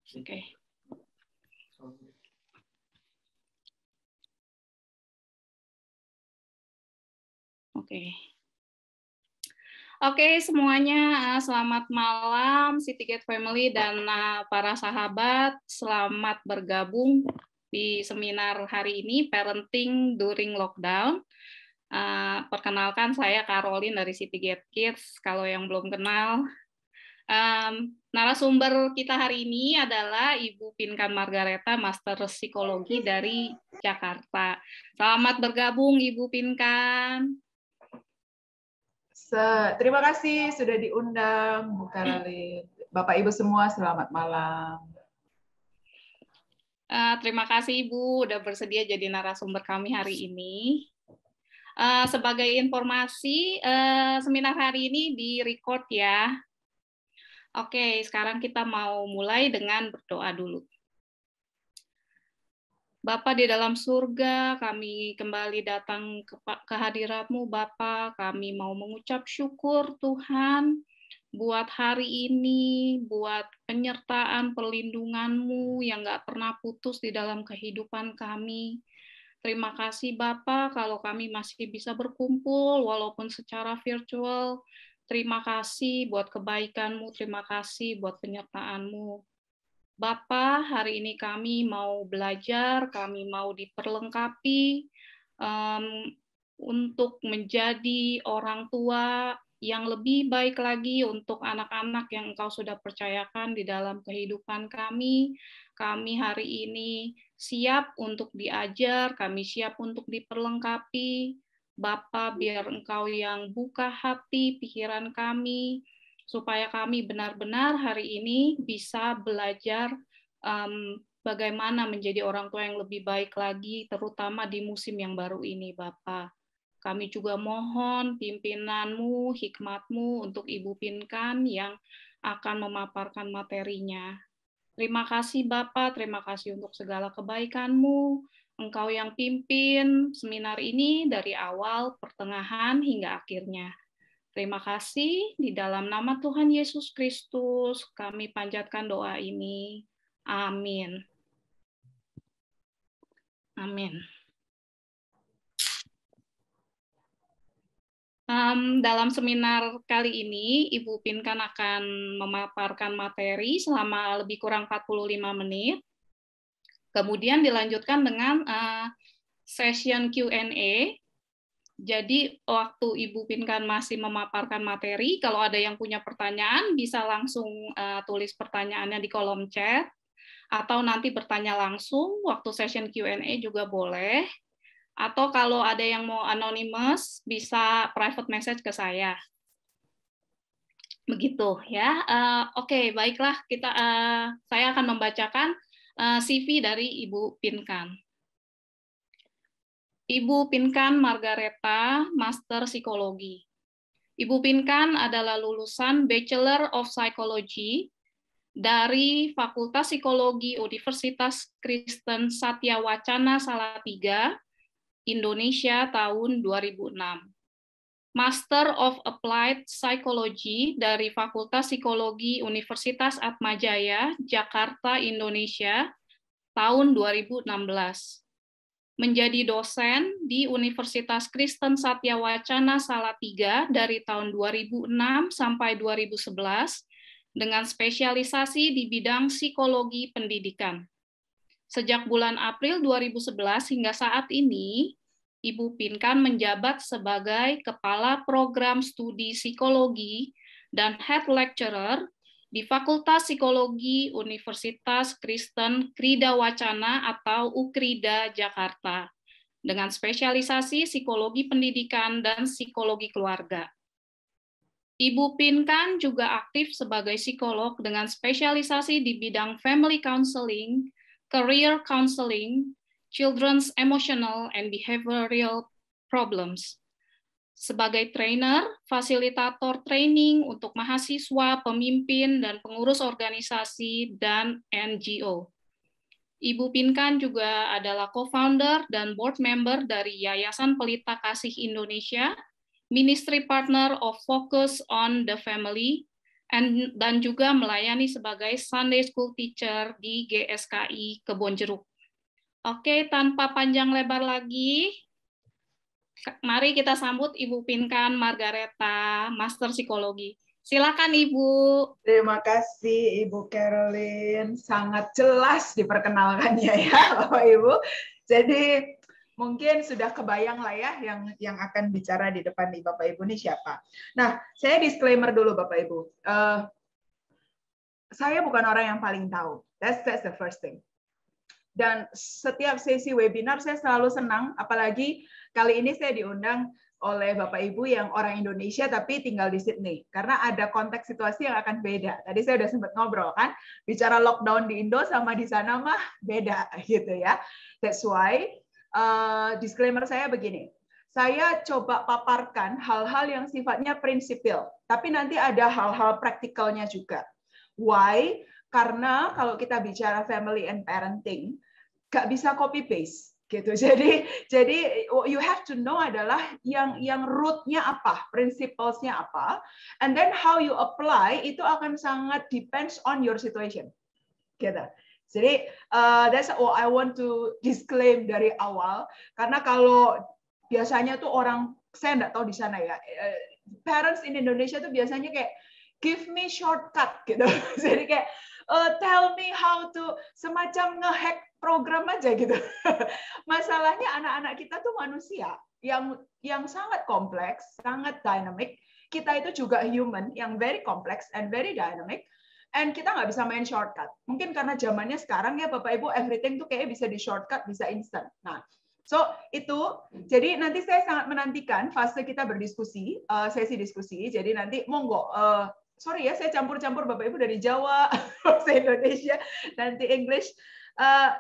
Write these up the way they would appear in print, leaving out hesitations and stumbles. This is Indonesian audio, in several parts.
Oke. Oke, semuanya selamat malam Citygate Family dan para sahabat, selamat bergabung di seminar hari ini Parenting During Lockdown. Perkenalkan, saya Caroline dari Citygate Kids. Kalau yang belum kenal, narasumber kita hari ini adalah Ibu Pinkan Margareta, Master Psikologi dari Jakarta. Selamat bergabung, Ibu Pinkan. Terima kasih sudah diundang, Bu Caroline. Bapak Ibu semua, selamat malam. Terima kasih Ibu udah bersedia jadi narasumber kami hari ini. Sebagai informasi, seminar hari ini di-record ya. Oke, sekarang kita mau mulai dengan berdoa dulu. Bapa di dalam surga, kami kembali datang ke hadirat-Mu, Bapa. Kami mau mengucap syukur Tuhan buat hari ini, buat penyertaan perlindungan-Mu yang nggak pernah putus di dalam kehidupan kami. Terima kasih Bapa kalau kami masih bisa berkumpul walaupun secara virtual. Terima kasih buat kebaikan-Mu, terima kasih buat penyertaan-Mu. Bapa, hari ini kami mau belajar, kami mau diperlengkapi untuk menjadi orang tua yang lebih baik lagi untuk anak-anak yang Engkau sudah percayakan di dalam kehidupan kami. Kami hari ini siap untuk diajar, kami siap untuk diperlengkapi. Bapa, biar Engkau yang buka hati, pikiran kami, supaya kami benar-benar hari ini bisa belajar bagaimana menjadi orang tua yang lebih baik lagi, terutama di musim yang baru ini, Bapak. Kami juga mohon pimpinan-Mu, hikmat-Mu untuk Ibu Pinkan yang akan memaparkan materinya. Terima kasih Bapak, terima kasih untuk segala kebaikan-Mu. Engkau yang pimpin seminar ini dari awal, pertengahan, hingga akhirnya. Terima kasih, di dalam nama Tuhan Yesus Kristus, kami panjatkan doa ini. Amin. Amin. Dalam seminar kali ini, Ibu Pinkan akan memaparkan materi selama lebih kurang 45 menit. Kemudian dilanjutkan dengan session Q&A. Jadi waktu Ibu Pinkan masih memaparkan materi, kalau ada yang punya pertanyaan bisa langsung tulis pertanyaannya di kolom chat, atau nanti bertanya langsung waktu session Q&A juga boleh, atau kalau ada yang mau anonymous bisa private message ke saya. Begitu ya. Oke, baiklah, saya akan membacakan CV dari Ibu Pinkan. Ibu Pinkan Margareta, Master Psikologi. Ibu Pinkan adalah lulusan Bachelor of Psychology dari Fakultas Psikologi Universitas Kristen Satya Wacana Salatiga, Indonesia tahun 2006. Master of Applied Psychology dari Fakultas Psikologi Universitas Atmajaya, Jakarta, Indonesia tahun 2016. Menjadi dosen di Universitas Kristen Satya Wacana Salatiga dari tahun 2006 sampai 2011 dengan spesialisasi di bidang psikologi pendidikan. Sejak bulan April 2011 hingga saat ini, Ibu Pinkan menjabat sebagai Kepala Program Studi Psikologi dan Head Lecturer di Fakultas Psikologi Universitas Kristen Krida Wacana atau UKRIDA Jakarta, dengan spesialisasi psikologi pendidikan dan psikologi keluarga. Ibu Pinkan juga aktif sebagai psikolog dengan spesialisasi di bidang family counseling, career counseling, children's emotional and behavioral problems. Sebagai trainer, fasilitator training untuk mahasiswa, pemimpin, dan pengurus organisasi dan NGO. Ibu Pinkan juga adalah co-founder dan board member dari Yayasan Pelita Kasih Indonesia, Ministry Partner of Focus on the Family, dan juga melayani sebagai Sunday School Teacher di GSKI Kebonjeruk. Oke, tanpa panjang lebar lagi, mari kita sambut Ibu Pinkan Margareta, Master Psikologi. Silakan Ibu. Terima kasih Ibu Caroline, sangat jelas diperkenalkannya ya Bapak Ibu. Jadi mungkin sudah kebayang lah ya yang akan bicara di depan nih Bapak Ibu ini siapa. Nah, saya disclaimer dulu Bapak Ibu. Saya bukan orang yang paling tahu. That's the first thing. Dan setiap sesi webinar saya selalu senang, apalagi kali ini saya diundang oleh Bapak Ibu yang orang Indonesia tapi tinggal di Sydney. Karena ada konteks situasi yang akan beda. Tadi saya udah sempat ngobrol kan, bicara lockdown di Indo sama di sana mah beda gitu ya. That's why disclaimer saya begini. Saya coba paparkan hal-hal yang sifatnya prinsipil, tapi nanti ada hal-hal praktikalnya juga. Why? Karena kalau kita bicara family and parenting, nggak bisa copy paste gitu. Jadi you have to know adalah yang root-nya apa, principles-nya apa, and then how you apply itu akan sangat depends on your situation. Gitu. Jadi that's what I want to disclaim dari awal, karena kalau biasanya tuh orang, saya nggak tahu di sana ya, parents in Indonesia tuh biasanya kayak give me shortcut gitu. Jadi kayak tell me how to, semacam ngehack program aja gitu. Masalahnya anak-anak kita tuh manusia yang sangat kompleks, sangat dynamic. Kita itu juga human yang very complex and very dynamic. And kita nggak bisa main shortcut. Mungkin karena zamannya sekarang ya Bapak Ibu, everything tuh kayak bisa di shortcut, bisa instant. Nah, so itu, jadi nanti saya sangat menantikan fase kita berdiskusi, sesi diskusi. Jadi nanti monggo, sorry ya saya campur-campur Bapak Ibu dari Jawa, bahasa Indonesia, nanti English.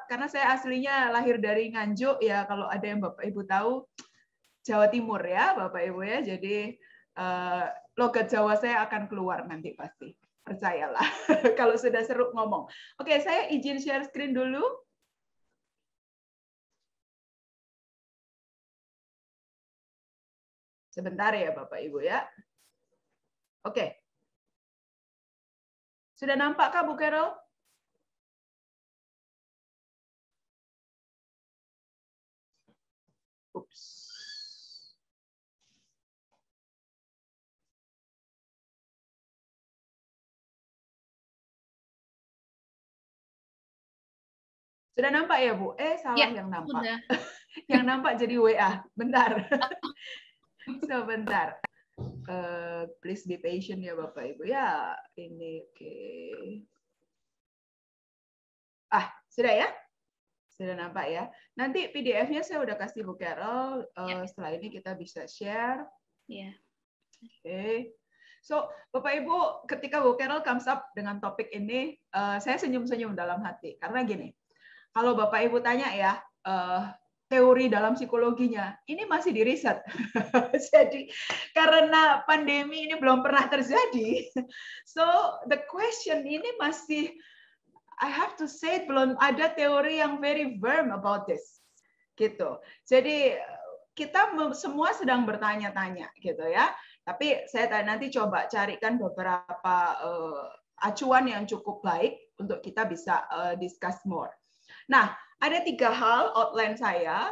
Karena saya aslinya lahir dari Nganjuk ya, kalau ada yang Bapak Ibu tahu, Jawa Timur ya Bapak Ibu ya. Jadi logat Jawa saya akan keluar nanti pasti. Percayalah kalau sudah seru ngomong. Oke, saya izin share screen dulu. Sebentar ya Bapak Ibu ya. Oke. Sudah nampakkah Bu Carol? Ups. Sudah nampak ya Bu? Salah ya, yang nampak. Sudah. Yang nampak jadi WA. Bentar. Sebentar. Please be patient ya Bapak Ibu ya. Ini oke. Sudah ya? Sudah nampak ya. Nanti PDF-nya saya udah kasih Bu Carol. Setelah ini kita bisa share. Ya. Oke. So, Bapak Ibu, ketika Bu Carol comes up dengan topik ini, saya senyum-senyum dalam hati. Karena gini, kalau Bapak Ibu tanya ya, teori dalam psikologinya, ini masih di riset. Jadi, karena pandemi ini belum pernah terjadi, so the question ini masih, I have to say, belum ada teori yang very firm about this. Gitu. Jadi, kita semua sedang bertanya-tanya, gitu ya. Tapi saya nanti coba carikan beberapa acuan yang cukup baik untuk kita bisa discuss more. Nah, ada 3 hal outline saya.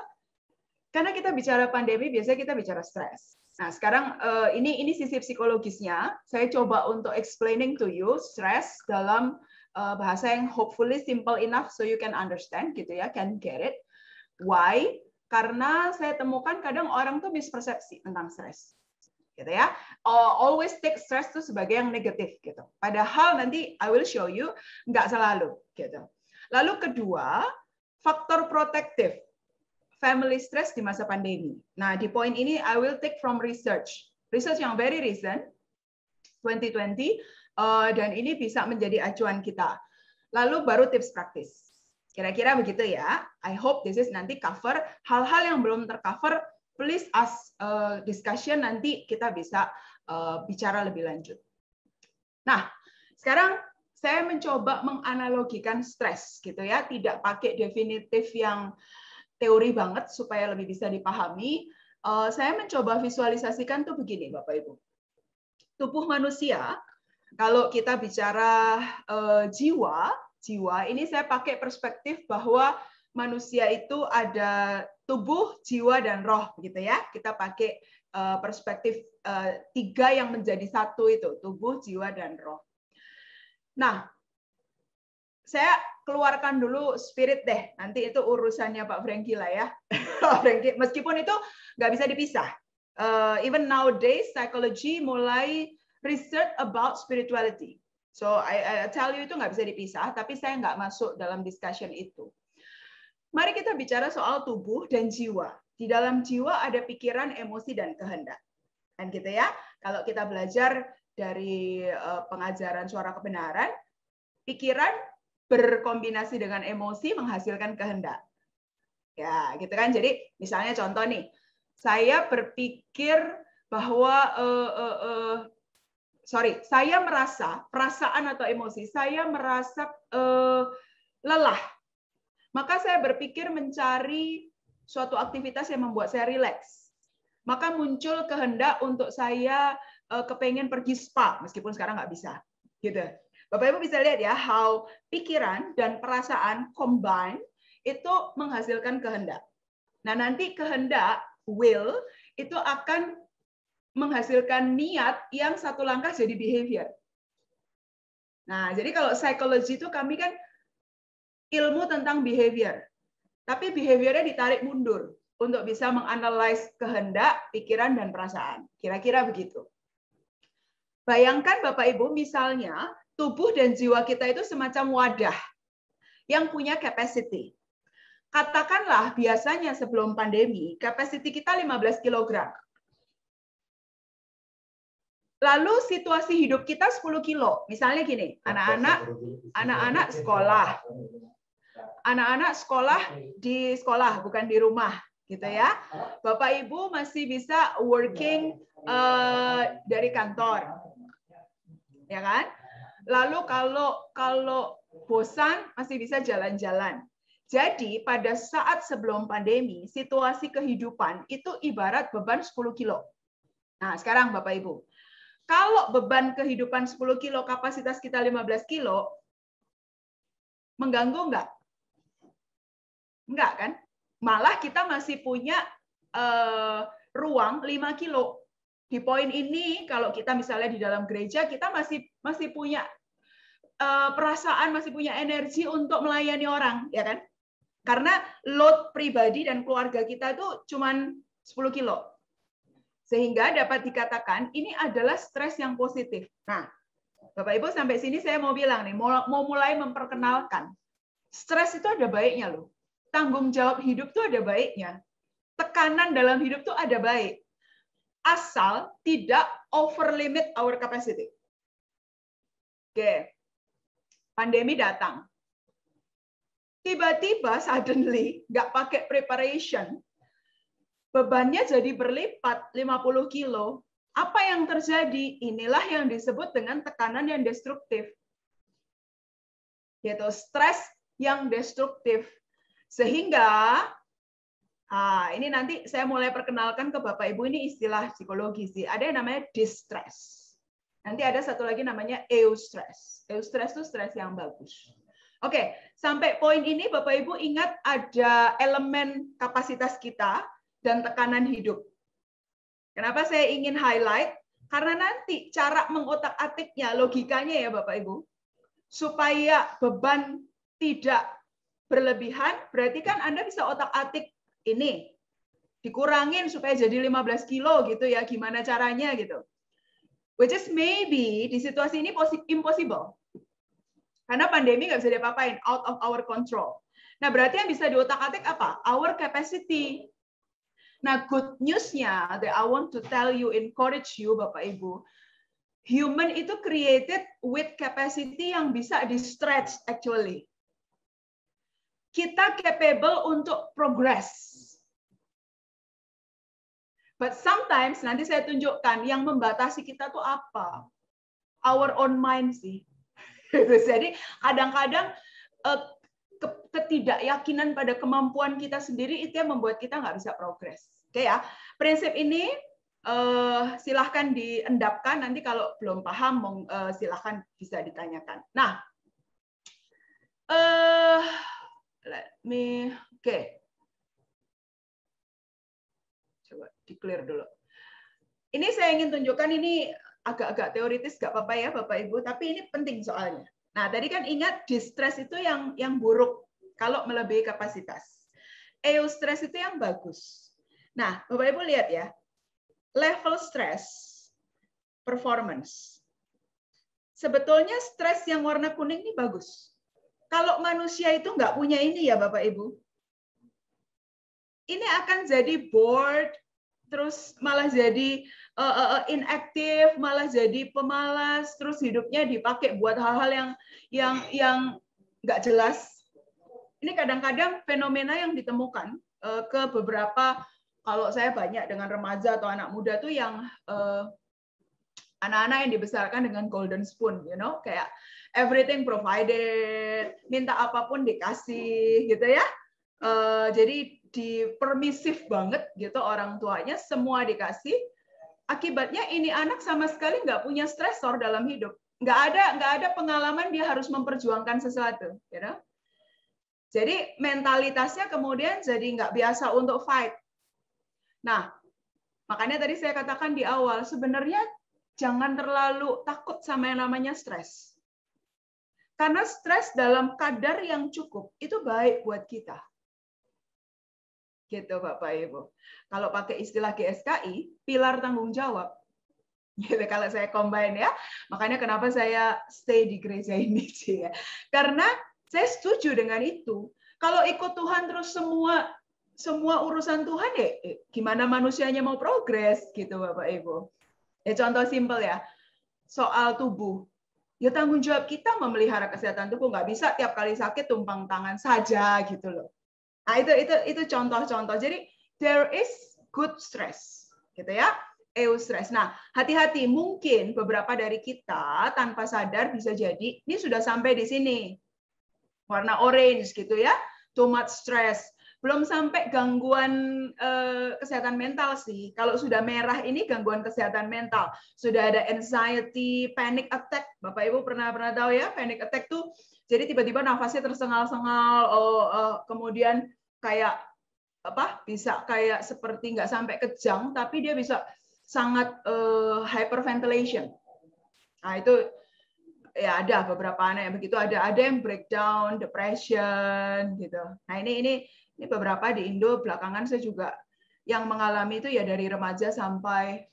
Karena kita bicara pandemi, biasanya kita bicara stres. Nah, sekarang ini sisi psikologisnya. Saya coba untuk explaining to you stress dalam bahasa yang hopefully simple enough so you can understand, gitu ya, can get it. Why? Karena saya temukan kadang orang tuh mispersepsi tentang stres. Gitu ya. Always take stress itu sebagai yang negatif gitu. Padahal nanti I will show you nggak selalu gitu. Lalu kedua, faktor protektif, family stress di masa pandemi. Nah, di poin ini I will take from research yang very recent, 2020, dan ini bisa menjadi acuan kita. Lalu baru tips praktis. Kira-kira begitu ya. I hope this is nanti cover hal-hal yang belum tercover. Please ask discussion, nanti kita bisa bicara lebih lanjut. Nah, sekarang saya mencoba menganalogikan stres gitu ya, tidak pakai definitif yang teori banget supaya lebih bisa dipahami. Saya mencoba visualisasikan tuh begini Bapak Ibu. Tubuh manusia Kalau kita bicara jiwa ini saya pakai perspektif bahwa manusia itu ada tubuh, jiwa, dan roh, gitu ya. Kita pakai perspektif 3 yang menjadi satu itu, tubuh, jiwa, dan roh. Nah, saya keluarkan dulu spirit deh. Nanti itu urusannya Pak Franky lah ya. Meskipun itu nggak bisa dipisah. Even nowadays, psychology mulai research about spirituality. So I tell you itu nggak bisa dipisah, tapi saya nggak masuk dalam discussion itu. Mari kita bicara soal tubuh dan jiwa. Di dalam jiwa ada pikiran, emosi, dan kehendak. Kan gitu ya. Kalau kita belajar dari pengajaran suara kebenaran, pikiran berkombinasi dengan emosi menghasilkan kehendak. Ya, gitu kan. Jadi misalnya contoh nih, saya berpikir bahwa saya merasa perasaan atau emosi, saya merasa lelah. Maka saya berpikir mencari suatu aktivitas yang membuat saya rileks. Maka muncul kehendak untuk saya kepengen pergi spa, meskipun sekarang nggak bisa. Gitu. Bapak Ibu bisa lihat ya, how pikiran dan perasaan combine itu menghasilkan kehendak. Nah, nanti kehendak, will, itu akan menghasilkan niat yang satu langkah jadi behavior. Nah, jadi kalau psikologi itu kami kan ilmu tentang behavior. Tapi behaviornya ditarik mundur untuk bisa menganalisis kehendak, pikiran, dan perasaan. Kira-kira begitu. Bayangkan Bapak Ibu, misalnya tubuh dan jiwa kita itu semacam wadah yang punya capacity. Katakanlah biasanya sebelum pandemi, capacity kita 15 kg. Lalu situasi hidup kita 10 kilo. Misalnya gini, anak-anak sekolah. Anak-anak sekolah di sekolah, bukan di rumah, gitu ya. Bapak Ibu masih bisa working dari kantor, ya kan? Lalu kalau bosan masih bisa jalan-jalan. Jadi pada saat sebelum pandemi, situasi kehidupan itu ibarat beban 10 kilo. Nah, sekarang Bapak Ibu, kalau beban kehidupan 10 kilo, kapasitas kita 15 kilo, mengganggu enggak? Enggak kan? Malah kita masih punya ruang 5 kilo. Di poin ini, kalau kita misalnya di dalam gereja, kita masih punya perasaan, masih punya energi untuk melayani orang, ya kan? Karena load pribadi dan keluarga kita itu cuma 10 kilo. Sehingga dapat dikatakan ini adalah stres yang positif. Nah, Bapak Ibu sampai sini saya mau bilang nih, mau mulai memperkenalkan. Stres itu ada baiknya loh. Tanggung jawab hidup tuh ada baiknya. Tekanan dalam hidup tuh ada baik. Asal tidak over limit our capacity. Oke. Pandemi datang. Tiba-tiba suddenly nggak pakai preparation, bebannya jadi berlipat 50 kilo. Apa yang terjadi? Inilah yang disebut dengan tekanan yang destruktif. Yaitu stres yang destruktif. Sehingga, ini nanti saya mulai perkenalkan ke Bapak Ibu, ini istilah psikologi sih. Ada yang namanya distress. Nanti ada satu lagi namanya eustress. Eustress itu stres yang bagus. Oke, sampai poin ini Bapak Ibu ingat ada elemen kapasitas kita dan tekanan hidup. Kenapa saya ingin highlight? Karena nanti cara mengotak-atiknya, logikanya ya Bapak Ibu, supaya beban tidak berlebihan, berarti kan Anda bisa otak-atik ini. Dikurangin supaya jadi 15 kilo gitu ya, gimana caranya gitu. Which is maybe di situasi ini impossible. Karena pandemi nggak bisa diapa-apain, out of our control. Nah, berarti yang bisa diotak-atik apa? Our capacity. Nah, good news-nya that I want to tell you, encourage you, Bapak Ibu, human itu created with capacity yang bisa di-stretch actually. Kita capable untuk progress. But sometimes, nanti saya tunjukkan, yang membatasi kita tuh apa? Our own mind sih. Jadi kadang-kadang ketidakyakinan pada kemampuan kita sendiri itu yang membuat kita nggak bisa progres. Oke ya, prinsip ini silahkan diendapkan, nanti kalau belum paham silahkan bisa ditanyakan. Nah, oke. Coba di-clear dulu. Ini saya ingin tunjukkan, ini agak-agak teoritis, nggak apa-apa ya Bapak Ibu, tapi ini penting soalnya. Nah, tadi kan ingat distress itu yang buruk kalau melebihi kapasitas. Eustress itu yang bagus. Nah, Bapak Ibu lihat ya, level stress, performance. Sebetulnya stres yang warna kuning ini bagus. Kalau manusia itu nggak punya ini ya Bapak Ibu, ini akan jadi bored, terus malah jadi inaktif, malah jadi pemalas, terus hidupnya dipakai buat hal-hal yang nggak jelas. Ini kadang-kadang fenomena yang ditemukan ke beberapa, kalau saya banyak dengan remaja atau anak muda tuh yang anak-anak yang dibesarkan dengan golden spoon, kayak everything provided, minta apapun dikasih, gitu ya. Jadi dipermisif banget gitu orang tuanya, semua dikasih. Akibatnya ini anak sama sekali nggak punya stresor dalam hidup, nggak ada pengalaman dia harus memperjuangkan sesuatu, Jadi mentalitasnya kemudian jadi nggak biasa untuk fight. Nah, makanya tadi saya katakan di awal, sebenarnya jangan terlalu takut sama yang namanya stres. Karena stres dalam kadar yang cukup itu baik buat kita. Gitu Bapak Ibu. Kalau pakai istilah GSKI, pilar tanggung jawab. Gitu, kalau saya combine ya. Makanya kenapa saya stay di gereja ini sih ya. Karena saya setuju dengan itu. Kalau ikut Tuhan terus semua urusan Tuhan ya gimana manusianya mau progres gitu Bapak Ibu. Ya contoh simpel ya. Soal tubuh. Ya tanggung jawab kita memelihara kesehatan tubuh, nggak bisa tiap kali sakit tumpang tangan saja gitu loh. Nah, itu contoh-contoh. Jadi there is good stress, gitu ya. Eustress. Nah, hati-hati, mungkin beberapa dari kita tanpa sadar bisa jadi ini sudah sampai di sini. Warna orange gitu ya. Too much stress. Belum sampai gangguan kesehatan mental sih. Kalau sudah merah ini gangguan kesehatan mental. Sudah ada anxiety, panic attack. Bapak Ibu pernah tahu ya, panic attack tuh jadi tiba-tiba nafasnya tersengal-sengal, kemudian kayak bisa kayak seperti nggak sampai kejang, tapi dia bisa sangat hyperventilation. Nah itu ya ada beberapa anak yang begitu, ada yang breakdown, depression gitu. Nah ini beberapa di Indo belakangan saya juga yang mengalami itu ya dari remaja sampai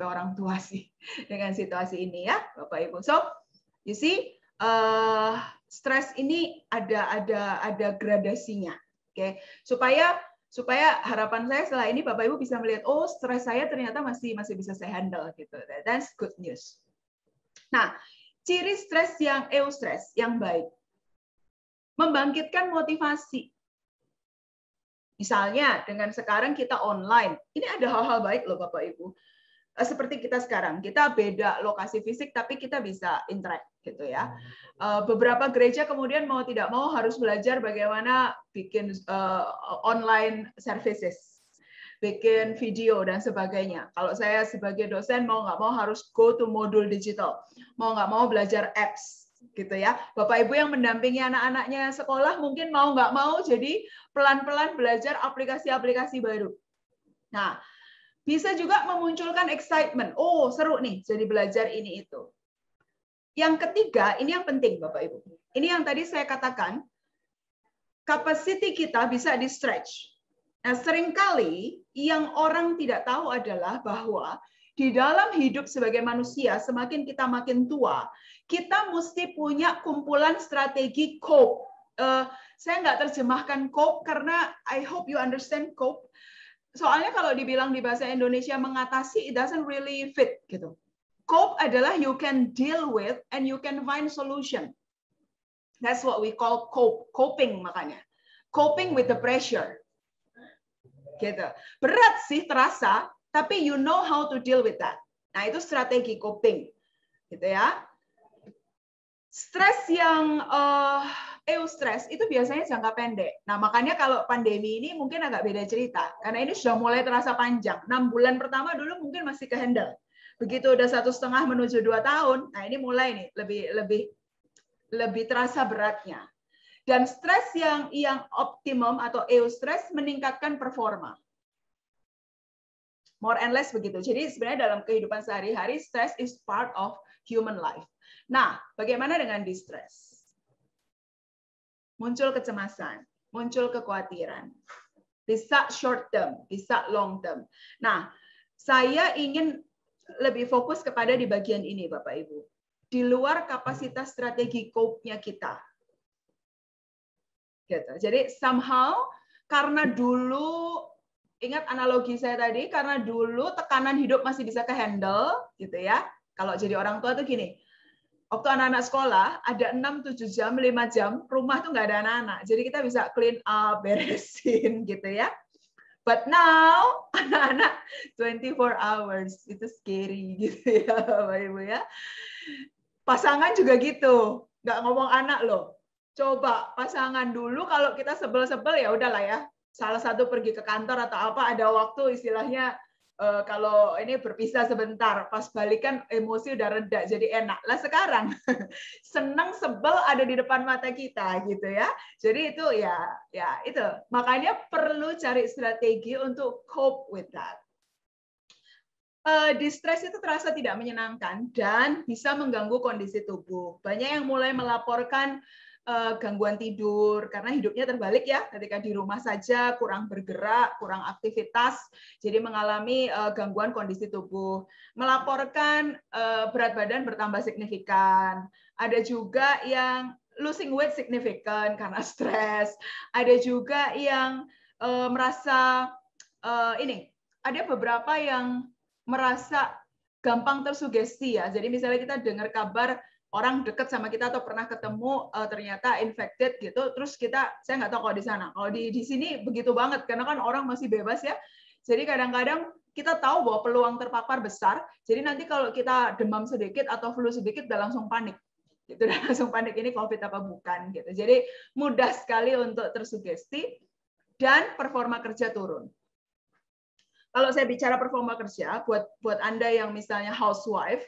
orang tua sih dengan situasi ini ya Bapak Ibu. So you see stres ini ada gradasinya, oke? Supaya harapan saya setelah ini Bapak Ibu bisa melihat, oh stres saya ternyata masih bisa saya handle gitu. That's good news. Nah, ciri stres yang eustress yang baik, membangkitkan motivasi. Misalnya dengan sekarang kita online, ini ada hal-hal baik loh Bapak Ibu. Seperti kita sekarang, kita beda lokasi fisik tapi kita bisa interact gitu ya. Beberapa gereja kemudian mau tidak mau harus belajar bagaimana bikin online services, bikin video dan sebagainya. Kalau saya sebagai dosen mau nggak mau harus go to modul digital, mau nggak mau belajar apps gitu ya. Bapak Ibu yang mendampingi anak-anaknya sekolah mungkin mau nggak mau jadi pelan-pelan belajar aplikasi-aplikasi baru. Nah, bisa juga memunculkan excitement. Oh, seru nih, jadi belajar ini itu. Yang ketiga, ini yang penting Bapak Ibu. Ini yang tadi saya katakan, capacity kita bisa di-stretch. Nah, seringkali yang orang tidak tahu adalah bahwa di dalam hidup sebagai manusia, semakin kita makin tua, kita mesti punya kumpulan strategi cope. Saya nggak terjemahkan cope karena I hope you understand cope. Soalnya kalau dibilang di bahasa Indonesia mengatasi, it doesn't really fit gitu. Cope adalah you can deal with and you can find solution. That's what we call cope, coping makanya. Coping with the pressure. Gitu. Berat sih terasa, tapi you know how to deal with that. Nah, itu strategi coping. Gitu ya. Stres yang eustress itu biasanya jangka pendek. Nah, makanya kalau pandemi ini mungkin agak beda cerita. Karena ini sudah mulai terasa panjang. 6 bulan pertama dulu mungkin masih kehandle. Begitu udah 1,5 menuju 2 tahun, nah ini mulai nih lebih terasa beratnya. Dan stres yang optimum atau eustress meningkatkan performa. More and less begitu. Jadi sebenarnya dalam kehidupan sehari-hari, stress is part of human life. Nah, bagaimana dengan distress? Muncul kecemasan, muncul kekhawatiran. Bisa short term, bisa long term. Nah, saya ingin lebih fokus kepada di bagian ini, Bapak Ibu. Di luar kapasitas strategi cope-nya kita. Gitu. Jadi somehow, karena dulu, ingat analogi saya tadi, karena dulu tekanan hidup masih bisa ke-handle, gitu ya. Kalau jadi orang tua tuh gini, waktu anak-anak sekolah, ada 6-7 jam, 5 jam, rumah tuh nggak ada anak-anak. Jadi kita bisa clean up, beresin gitu ya. But now, anak-anak 24 hours. Itu scary gitu ya, Bapak Ibu ya. Pasangan juga gitu. Nggak ngomong anak loh. Coba pasangan dulu kalau kita sebel-sebel ya udahlah ya. Salah satu pergi ke kantor atau apa, ada waktu istilahnya kalau ini berpisah sebentar, pas balikan emosi udah reda, jadi enak. Lah sekarang senang sebel ada di depan mata kita gitu ya. Jadi itu ya itu. Makanya perlu cari strategi untuk cope with that. Distress itu terasa tidak menyenangkan dan bisa mengganggu kondisi tubuh. Banyak yang mulai melaporkan gangguan tidur karena hidupnya terbalik ya, ketika di rumah saja kurang bergerak, kurang aktivitas, jadi mengalami gangguan kondisi tubuh. Melaporkan berat badan bertambah signifikan. Ada juga yang losing weight signifikan karena stres. Ada juga yang merasa ada beberapa yang merasa gampang tersugesti ya. Jadi misalnya kita dengar kabar orang dekat sama kita atau pernah ketemu ternyata infected gitu, terus saya nggak tahu kalau di sana. Kalau di sini begitu banget karena kan orang masih bebas ya. Jadi kadang-kadang kita tahu bahwa peluang terpapar besar. Jadi nanti kalau kita demam sedikit atau flu sedikit udah langsung panik. Gitu, udah langsung panik ini COVID apa bukan gitu. Jadi mudah sekali untuk tersugesti dan performa kerja turun. Kalau saya bicara performa kerja, buat Anda yang misalnya housewife,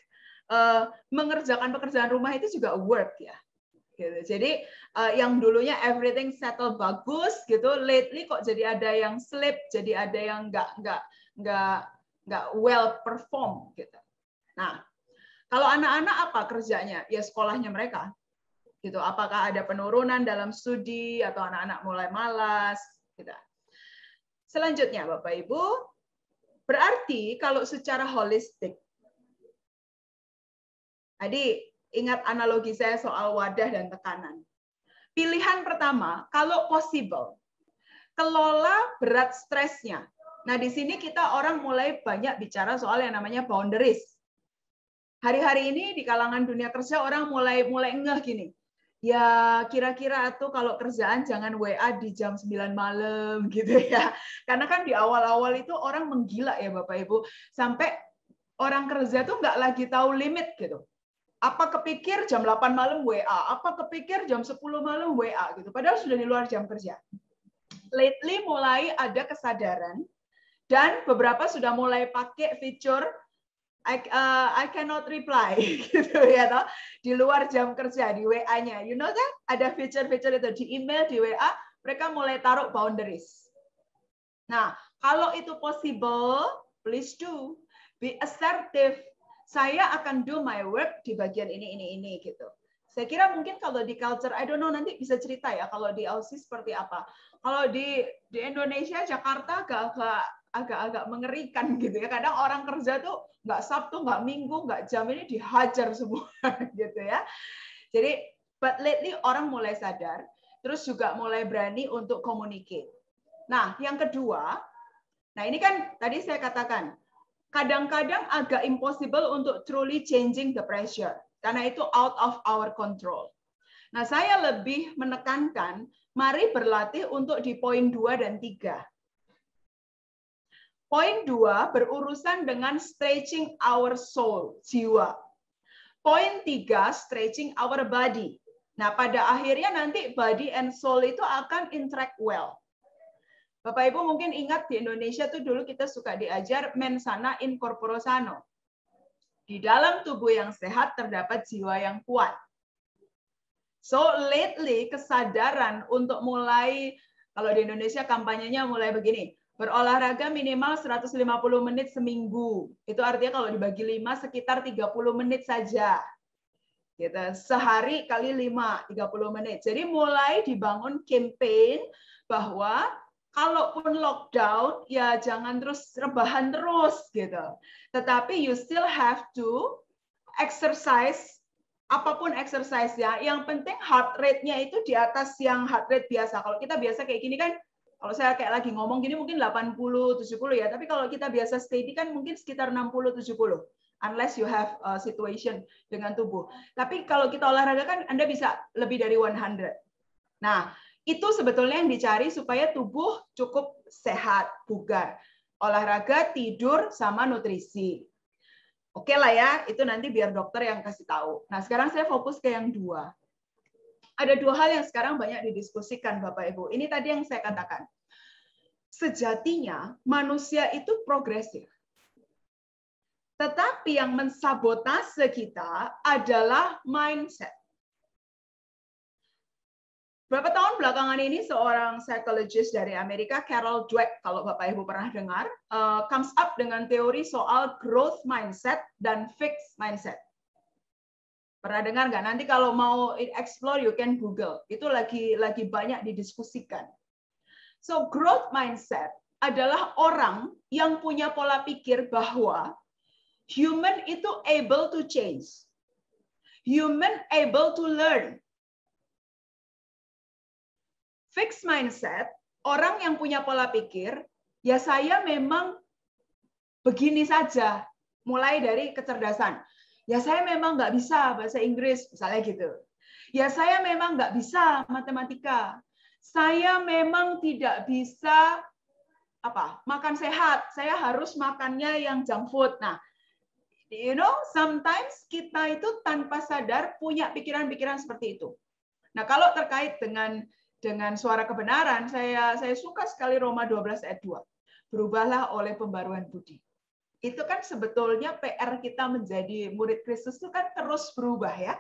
mengerjakan pekerjaan rumah itu juga work ya. Gitu. Jadi yang dulunya everything settle bagus gitu, lately kok jadi ada yang slip, jadi ada yang nggak well perform gitu. Nah, kalau anak-anak apa kerjanya? Ya sekolahnya mereka. Gitu. Apakah ada penurunan dalam studi atau anak-anak mulai malas? Gitu. Selanjutnya, Bapak Ibu, berarti kalau secara holistik. Tadi ingat analogi saya soal wadah dan tekanan. Pilihan pertama, kalau possible, kelola berat stresnya. Nah, di sini kita orang mulai banyak bicara soal yang namanya boundaries. Hari-hari ini di kalangan dunia kerja orang mulai ngeh gini. Ya, kira-kira tuh kalau kerjaan jangan WA di jam 9 malam gitu ya. Karena kan di awal-awal itu orang menggila ya Bapak Ibu. Sampai orang kerja tuh nggak lagi tahu limit gitu. Apa kepikir jam 8 malam WA, apa kepikir jam 10 malam WA gitu. Padahal sudah di luar jam kerja. Lately mulai ada kesadaran dan beberapa sudah mulai pakai fitur I cannot reply gitu ya toh, di luar jam kerja di WA-nya. You know that? Ada fitur-fitur itu di email, di WA, mereka mulai taruh boundaries. Nah, kalau itu possible, please do. Be assertive. Saya akan do my work di bagian ini gitu. Saya kira mungkin kalau di culture, I don't know, nanti bisa cerita ya kalau di Aussie seperti apa. Kalau di Indonesia, Jakarta agak mengerikan gitu ya. Kadang orang kerja tuh nggak Sabtu, nggak Minggu, nggak jam ini dihajar semua gitu ya. Jadi, but lately orang mulai sadar, terus juga mulai berani untuk communicate. Nah, yang kedua, nah ini kan tadi saya katakan, kadang-kadang agak impossible untuk truly changing the pressure. Karena itu out of our control. Nah, saya lebih menekankan, mari berlatih untuk di poin 2 dan 3. Poin 2 berurusan dengan stretching our soul, jiwa. Poin 3, stretching our body. Nah, pada akhirnya nanti body and soul itu akan interact well. Bapak Ibu mungkin ingat di Indonesia tuh dulu kita suka diajar mens sana in corpore sano. Di dalam tubuh yang sehat terdapat jiwa yang kuat. So lately kesadaran untuk mulai, kalau di Indonesia kampanyenya mulai begini, berolahraga minimal 150 menit seminggu. Itu artinya kalau dibagi 5 sekitar 30 menit saja. Gitu. Sehari kali 5, 30 menit. Jadi mulai dibangun campaign bahwa kalaupun lockdown, ya jangan terus rebahan terus gitu. Tetapi you still have to exercise, apapun exercise-nya. Yang penting heart rate-nya itu di atas yang heart rate biasa. Kalau kita biasa kayak gini kan, kalau saya kayak lagi ngomong gini mungkin 80, 70 ya. Tapi kalau kita biasa steady kan mungkin sekitar 60, 70. Unless you have a situation dengan tubuh. Tapi kalau kita olahraga kan Anda bisa lebih dari 100. Nah, itu sebetulnya yang dicari supaya tubuh cukup sehat, bugar. Olahraga, tidur, sama nutrisi. Oke lah ya, itu nanti biar dokter yang kasih tahu. Nah, sekarang saya fokus ke yang 2. Ada 2 hal yang sekarang banyak didiskusikan, Bapak Ibu. Ini tadi yang saya katakan. Sejatinya, manusia itu progresif. Tetapi yang mensabotase kita adalah mindset. Berapa tahun belakangan ini seorang psikologis dari Amerika, Carol Dweck, kalau Bapak Ibu pernah dengar, comes up dengan teori soal growth mindset dan fixed mindset. Pernah dengar nggak? Nanti kalau mau explore, you can Google. Itu lagi banyak didiskusikan. So growth mindset adalah orang yang punya pola pikir bahwa human itu able to change. Human able to learn. Fixed mindset, orang yang punya pola pikir, ya saya memang begini saja. Mulai dari kecerdasan. Ya saya memang nggak bisa bahasa Inggris, misalnya gitu. Ya saya memang nggak bisa matematika. Saya memang tidak bisa makan sehat. Saya harus makannya yang junk food. Nah, you know, sometimes kita itu tanpa sadar punya pikiran-pikiran seperti itu. Nah, kalau terkait dengan suara kebenaran, saya suka sekali Roma 12 ayat 2. Berubahlah oleh pembaruan budi. Itu kan sebetulnya PR kita menjadi murid Kristus itu kan terus berubah ya.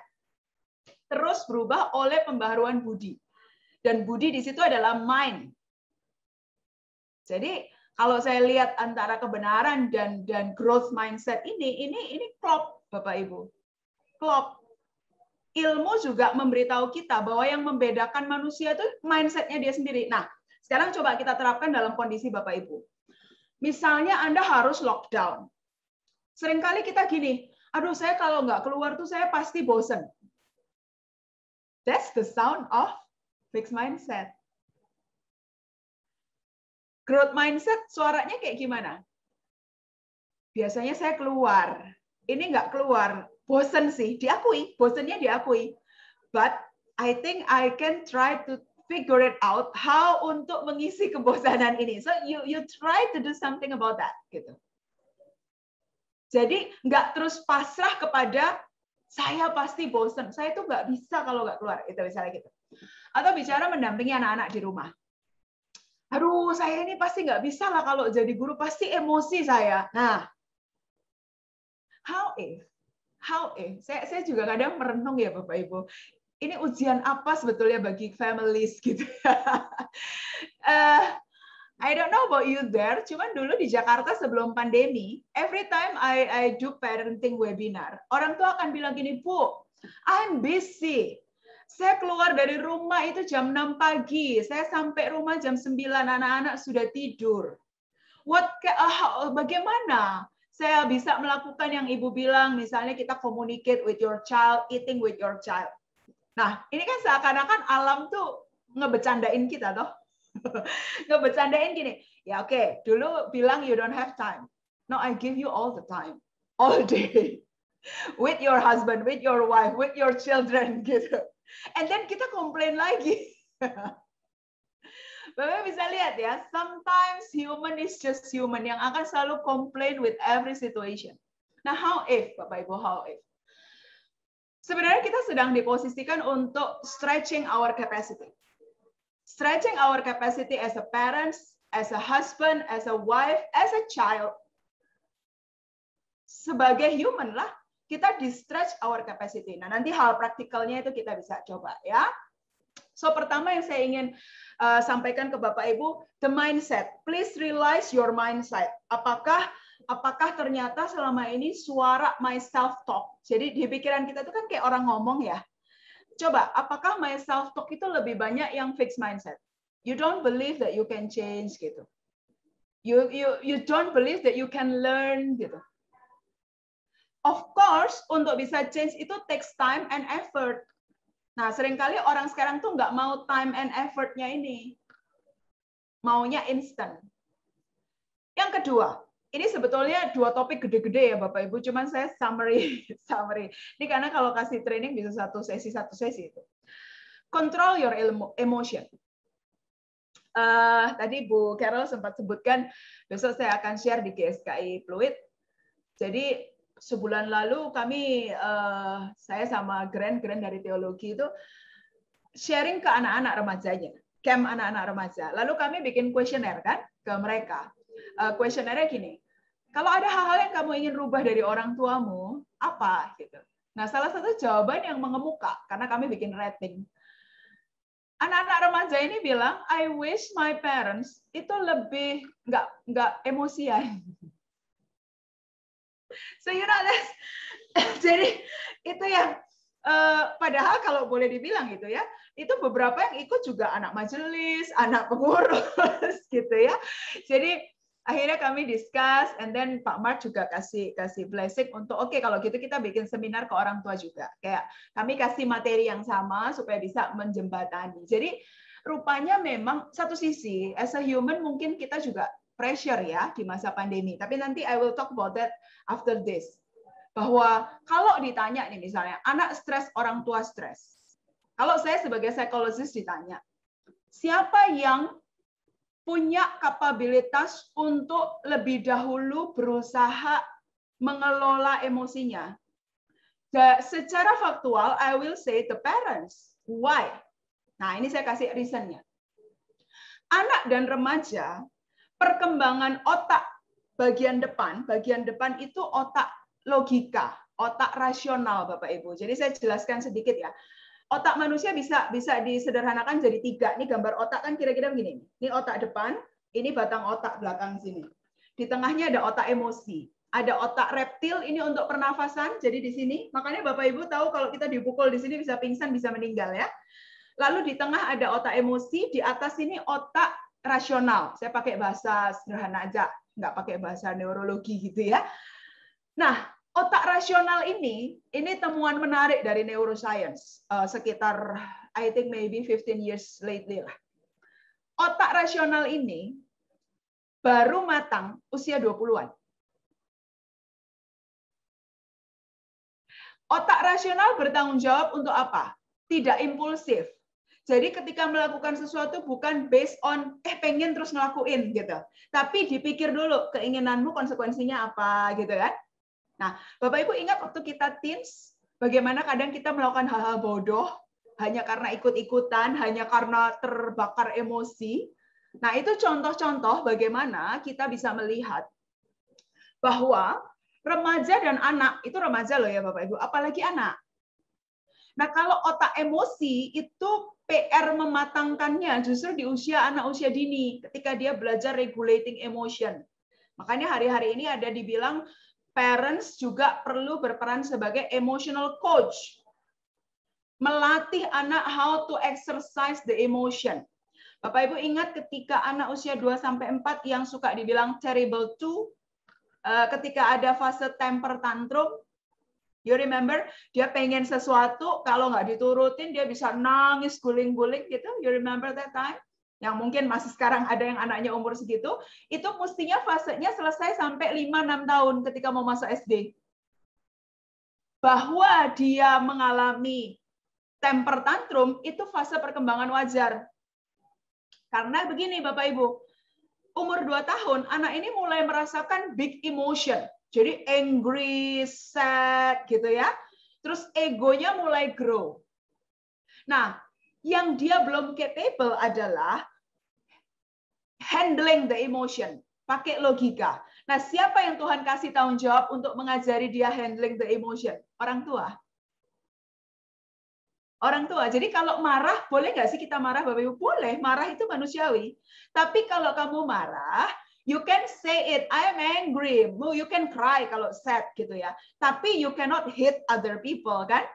Terus berubah oleh pembaruan budi. Dan budi di situ adalah mind. Jadi kalau saya lihat antara kebenaran dan growth mindset ini klop, Bapak Ibu. Klop. Ilmu juga memberitahu kita bahwa yang membedakan manusia itu mindset-nya dia sendiri. Nah, sekarang coba kita terapkan dalam kondisi Bapak Ibu. Misalnya Anda harus lockdown. Seringkali kita gini, aduh saya kalau nggak keluar tuh saya pasti bosen. That's the sound of fixed mindset. Growth mindset suaranya kayak gimana? Biasanya saya keluar. Ini nggak keluar. Bosen sih, diakui. Bosennya diakui. But I think I can try to figure it out how untuk mengisi kebosanan ini. So you try to do something about that. Gitu. Jadi nggak terus pasrah kepada saya pasti bosen. Saya tuh nggak bisa kalau nggak keluar. Itu misalnya gitu. Atau bicara mendampingi anak-anak di rumah. Aduh, saya ini pasti nggak bisa lah kalau jadi guru, pasti emosi saya. Nah, how if? Saya juga kadang merenung ya Bapak Ibu. Ini ujian apa sebetulnya bagi families gitu. I don't know about you there, cuman dulu di Jakarta sebelum pandemi, every time I do parenting webinar, orang tua akan bilang gini, Bu, I'm busy. Saya keluar dari rumah itu jam 6 pagi, saya sampai rumah jam 9, anak-anak sudah tidur. Bagaimana saya bisa melakukan yang Ibu bilang, misalnya kita communicate with your child, eating with your child. Nah, ini kan seakan-akan alam tuh ngebecandain kita, toh. Ngebecandain gini, ya oke, dulu bilang you don't have time. No, I give you all the time, all day. With your husband, with your wife, with your children, gitu. And then kita komplain lagi. Bapak bisa lihat ya, sometimes human is just human yang akan selalu complain with every situation. Nah, how if, Bapak Ibu, how if? Sebenarnya kita sedang diposisikan untuk stretching our capacity. Stretching our capacity as a parents, as a husband, as a wife, as a child. Sebagai human lah, kita di-stretch our capacity. Nah, nanti hal praktikalnya itu kita bisa coba ya. So, pertama yang saya ingin sampaikan ke Bapak Ibu, the mindset. Please realize your mindset. Apakah ternyata selama ini suara my self-talk. Jadi di pikiran kita itu kan kayak orang ngomong ya. Coba, apakah my self-talk itu lebih banyak yang fixed mindset? You don't believe that you can change gitu. You don't believe that you can learn gitu. Of course, untuk bisa change itu takes time and effort. Nah, seringkali orang sekarang tuh nggak mau time and effort-nya ini. Maunya instant. Yang kedua, ini sebetulnya dua topik gede-gede ya Bapak Ibu, cuman saya summary. Ini karena kalau kasih training bisa satu sesi itu. Control your emotion. Tadi Bu Carol sempat sebutkan, besok saya akan share di GSKI Fluid. Jadi sebulan lalu kami, saya sama Grand dari teologi itu sharing ke anak-anak remajanya, camp anak-anak remaja. Lalu kami bikin kuesioner kan ke mereka. Kuesionernya gini, kalau ada hal-hal yang kamu ingin rubah dari orang tuamu, apa gitu. Nah, salah satu jawaban yang mengemuka karena kami bikin rating. Anak-anak remaja ini bilang, I wish my parents itu lebih nggak emosian. So you know that. Jadi itu yang padahal kalau boleh dibilang gitu ya, itu beberapa yang ikut juga anak majelis, anak pengurus gitu ya. Jadi akhirnya kami discuss, and then Pak Mark juga kasih blessing untuk oke, kalau gitu kita bikin seminar ke orang tua juga. Kayak kami kasih materi yang sama supaya bisa menjembatani. Jadi rupanya memang satu sisi as a human mungkin kita juga pressure ya di masa pandemi. Tapi nanti I will talk about that after this. Bahwa kalau ditanya nih misalnya anak stres, orang tua stres. Kalau saya sebagai psikologis ditanya, siapa yang punya kapabilitas untuk lebih dahulu berusaha mengelola emosinya? Secara faktual, I will say the parents. Why? Nah, ini saya kasih reason-nya. Anak dan remaja, perkembangan otak bagian depan itu otak logika, otak rasional, Bapak Ibu. Jadi saya jelaskan sedikit ya. Otak manusia bisa disederhanakan jadi 3. Ini gambar otak kan kira-kira begini. Ini otak depan, ini batang otak belakang sini. Di tengahnya ada otak emosi. Ada otak reptil, ini untuk pernafasan, jadi di sini. Makanya Bapak Ibu tahu kalau kita dipukul di sini bisa pingsan, bisa meninggal ya. Lalu di tengah ada otak emosi, di atas ini otak rasional. Saya pakai bahasa sederhana aja, nggak pakai bahasa neurologi gitu ya. Nah, otak rasional ini temuan menarik dari neuroscience, sekitar I think maybe 15 years lately lah. Otak rasional ini baru matang usia 20-an. Otak rasional bertanggung jawab untuk apa? Tidak impulsif. Jadi ketika melakukan sesuatu bukan based on pengen terus ngelakuin gitu. Tapi dipikir dulu keinginanmu konsekuensinya apa gitu kan. Nah, Bapak Ibu ingat waktu kita teens, bagaimana kadang kita melakukan hal-hal bodoh hanya karena ikut-ikutan, hanya karena terbakar emosi. Nah, itu contoh-contoh bagaimana kita bisa melihat bahwa remaja dan anak, itu remaja loh ya Bapak Ibu, apalagi anak. Nah, kalau otak emosi itu PR mematangkannya justru di anak usia dini, ketika dia belajar regulating emotion. Makanya hari-hari ini ada dibilang parents juga perlu berperan sebagai emotional coach. Melatih anak how to exercise the emotion. Bapak Ibu ingat ketika anak usia 2-4 yang suka dibilang terrible 2, ketika ada fase temper tantrum, you remember, dia pengen sesuatu, kalau nggak diturutin, dia bisa nangis guling-guling gitu. You remember that time? Yang mungkin masih sekarang ada yang anaknya umur segitu, itu mestinya fasenya selesai sampai 5-6 tahun ketika mau masuk SD. Bahwa dia mengalami temper tantrum, itu fase perkembangan wajar. Karena begini Bapak Ibu, umur 2 tahun, anak ini mulai merasakan big emotion. Jadi angry, sad gitu ya. Terus egonya mulai grow. Nah, yang dia belum capable adalah handling the emotion, pakai logika. Nah, siapa yang Tuhan kasih tanggung jawab untuk mengajari dia handling the emotion? Orang tua. Orang tua. Jadi kalau marah, boleh nggak sih kita marah, Bapak Ibu? Boleh, marah itu manusiawi. Tapi kalau kamu marah, you can say it, I am angry. You can cry kalau sad gitu ya. Tapi you cannot hit other people, kan?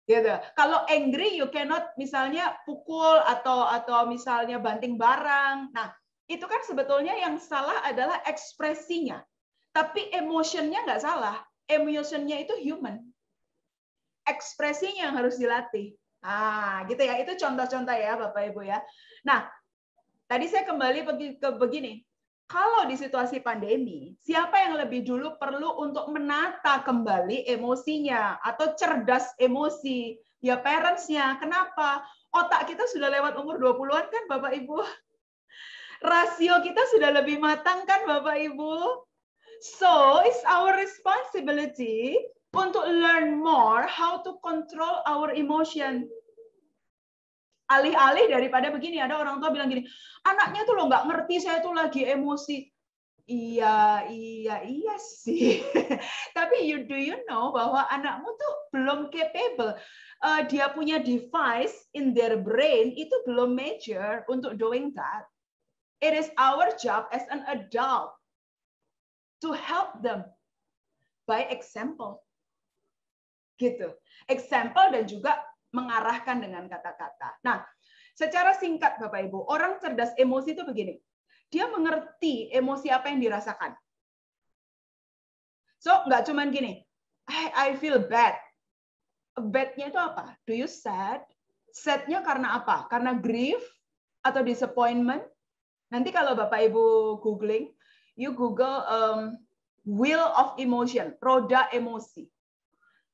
Gitu. Kalau angry, you cannot misalnya pukul atau misalnya banting barang. Nah, itu kan sebetulnya yang salah adalah ekspresinya. Tapi emotionnya nggak salah. Emotionnya itu human. Ekspresinya yang harus dilatih. Ah, gitu ya. Itu contoh-contoh ya, Bapak Ibu ya. Nah, tadi saya kembali ke begini. Kalau di situasi pandemi, siapa yang lebih dulu perlu untuk menata kembali emosinya atau cerdas emosi? Ya parents-nya. Kenapa? Otak kita sudah lewat umur 20-an kan, Bapak Ibu? Rasio kita sudah lebih matang kan, Bapak Ibu? So, it's our responsibility untuk learn more how to control our emotion. Alih-alih daripada begini, ada orang tua bilang gini, anaknya tuh lo nggak ngerti, saya tuh lagi emosi. Iya sih. Tapi do you know bahwa anakmu tuh belum capable. Dia punya device in their brain itu belum mature untuk doing that. It is our job as an adult to help them by example. Gitu. Example dan juga mengarahkan dengan kata-kata. Nah, secara singkat Bapak Ibu, orang cerdas emosi itu begini. Dia mengerti emosi apa yang dirasakan. So, nggak cuman gini, I feel bad. Bad-nya itu apa? Do you sad? Sad-nya karena apa? Karena grief atau disappointment? Nanti kalau Bapak Ibu googling, you Google wheel of emotion, roda emosi.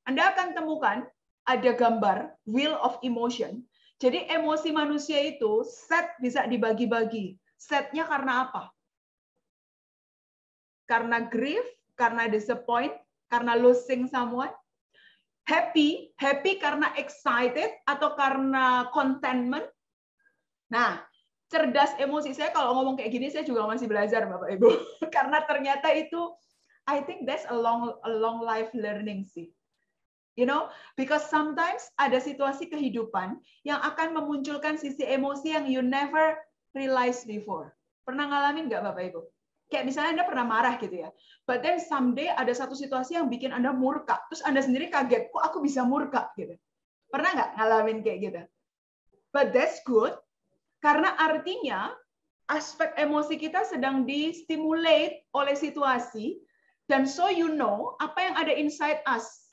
Anda akan temukan ada gambar wheel of emotion. Jadi emosi manusia itu sad bisa dibagi-bagi. Sad-nya karena apa? Karena grief, karena disappoint, karena losing someone. Happy karena excited atau karena contentment. Nah, cerdas emosi saya kalau ngomong kayak gini saya juga masih belajar Bapak Ibu. Karena ternyata itu I think that's a long life learning sih. You know, because sometimes ada situasi kehidupan yang akan memunculkan sisi emosi yang you never realize before. Pernah ngalamin nggak Bapak Ibu? Kayak misalnya Anda pernah marah gitu ya. But then someday ada satu situasi yang bikin Anda murka. Terus Anda sendiri kaget, kok aku bisa murka gitu. Pernah nggak ngalamin kayak gitu? But that's good. Karena artinya aspek emosi kita sedang di-stimulate oleh situasi. Dan so you know apa yang ada inside us.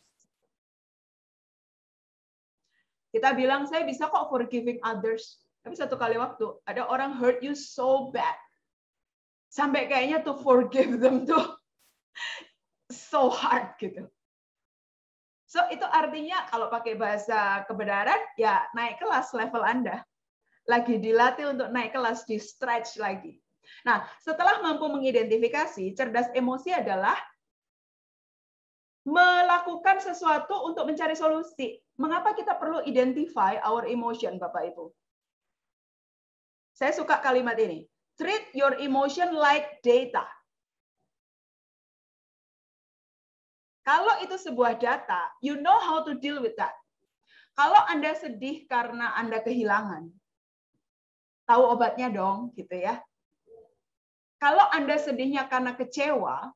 Kita bilang, saya bisa kok forgiving others. Tapi satu kali waktu, ada orang hurt you so bad. Sampai kayaknya to forgive them tuh so hard gitu. So itu artinya kalau pakai bahasa kebenaran, ya naik kelas level Anda. Lagi dilatih untuk naik kelas, di stretch lagi. Nah, setelah mampu mengidentifikasi, cerdas emosi adalah melakukan sesuatu untuk mencari solusi. Mengapa kita perlu identify our emotion, Bapak Ibu? Saya suka kalimat ini. Treat your emotion like data. Kalau itu sebuah data, you know how to deal with that. Kalau Anda sedih karena Anda kehilangan, tahu obatnya dong, gitu ya. Kalau Anda sedihnya karena kecewa,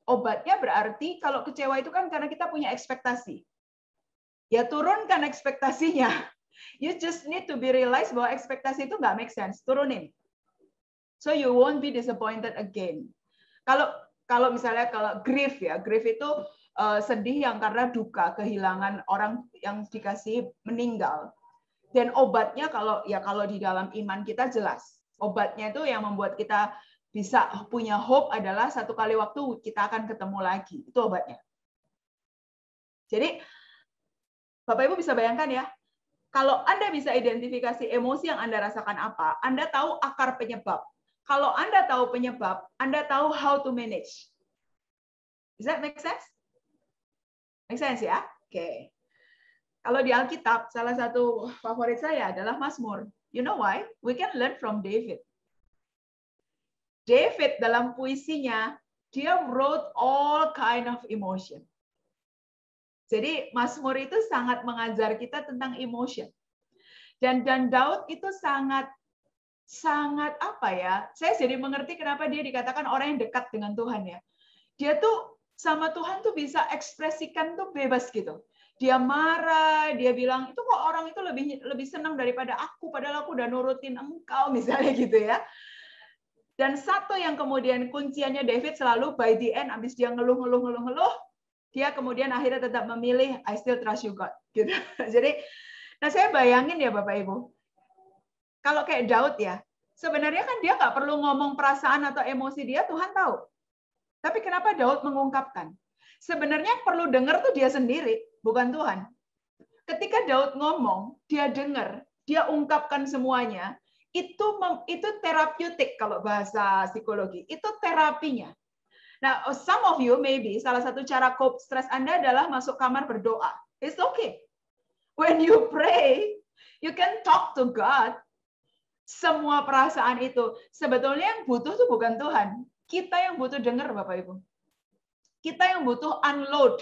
obatnya berarti kalau kecewa itu kan karena kita punya ekspektasi. Ya turunkan ekspektasinya. You just need to be realize bahwa ekspektasi itu nggak make sense. Turunin. So you won't be disappointed again. Kalau misalnya kalau grief ya, grief itu sedih yang karena duka, kehilangan orang yang dikasih meninggal. Dan obatnya kalau di dalam iman kita jelas. Obatnya itu yang membuat kita bisa punya hope adalah satu kali waktu kita akan ketemu lagi. Itu obatnya. Jadi Bapak Ibu bisa bayangkan ya, kalau Anda bisa identifikasi emosi yang Anda rasakan apa, Anda tahu akar penyebab. Kalau Anda tahu penyebab, Anda tahu how to manage. Does that make sense? Make sense ya? Oke. Kalau di Alkitab, salah satu favorit saya adalah Mazmur. You know why? We can learn from David. David dalam puisinya, dia wrote all kind of emotion. Jadi Mazmur itu sangat mengajar kita tentang emotion. Dan Daud itu sangat apa ya? Saya jadi mengerti kenapa dia dikatakan orang yang dekat dengan Tuhan ya. Dia tuh sama Tuhan tuh bisa ekspresikan tuh bebas gitu. Dia marah, dia bilang itu kok orang itu lebih senang daripada aku, padahal aku udah nurutin engkau misalnya gitu ya. Dan satu yang kemudian kunciannya David selalu by the end, habis dia ngeluh, dia kemudian akhirnya tetap memilih I still trust you God. Gitu. Jadi, nah saya bayangin ya Bapak Ibu, kalau kayak Daud ya, sebenarnya kan dia nggak perlu ngomong perasaan atau emosi dia, Tuhan tahu. Tapi kenapa Daud mengungkapkan? Sebenarnya perlu dengar tuh dia sendiri, bukan Tuhan. Ketika Daud ngomong, dia dengar, dia ungkapkan semuanya, itu terapeutik kalau bahasa psikologi. Itu terapinya. Nah, some of you maybe salah satu cara cope stres Anda adalah masuk kamar berdoa. It's okay. When you pray, you can talk to God. Semua perasaan itu sebetulnya yang butuh tuh bukan Tuhan. Kita yang butuh dengar, Bapak Ibu. Kita yang butuh unload.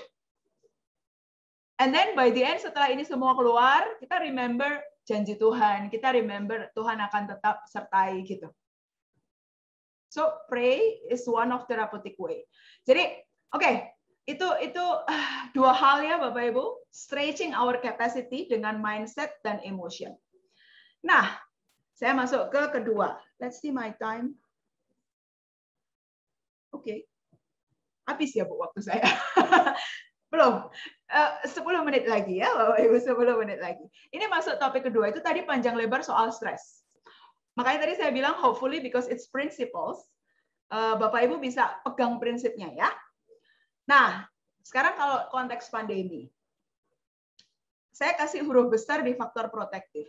And then by the end setelah ini semua keluar, kita remember janji Tuhan, kita remember Tuhan akan tetap sertai gitu. So pray is one of therapeutic way. Jadi, oke, itu dua hal ya Bapak Ibu, stretching our capacity dengan mindset dan emotion. Nah, saya masuk ke kedua. Let's see my time. Oke. Habis ya Bu waktu saya. Belum. 10 menit lagi ya Bapak Ibu, 10 menit lagi. Ini masuk topik kedua, itu tadi panjang lebar soal stres. Makanya tadi saya bilang hopefully because it's principles, Bapak Ibu bisa pegang prinsipnya ya. Nah, sekarang kalau konteks pandemi, saya kasih huruf besar di faktor protektif.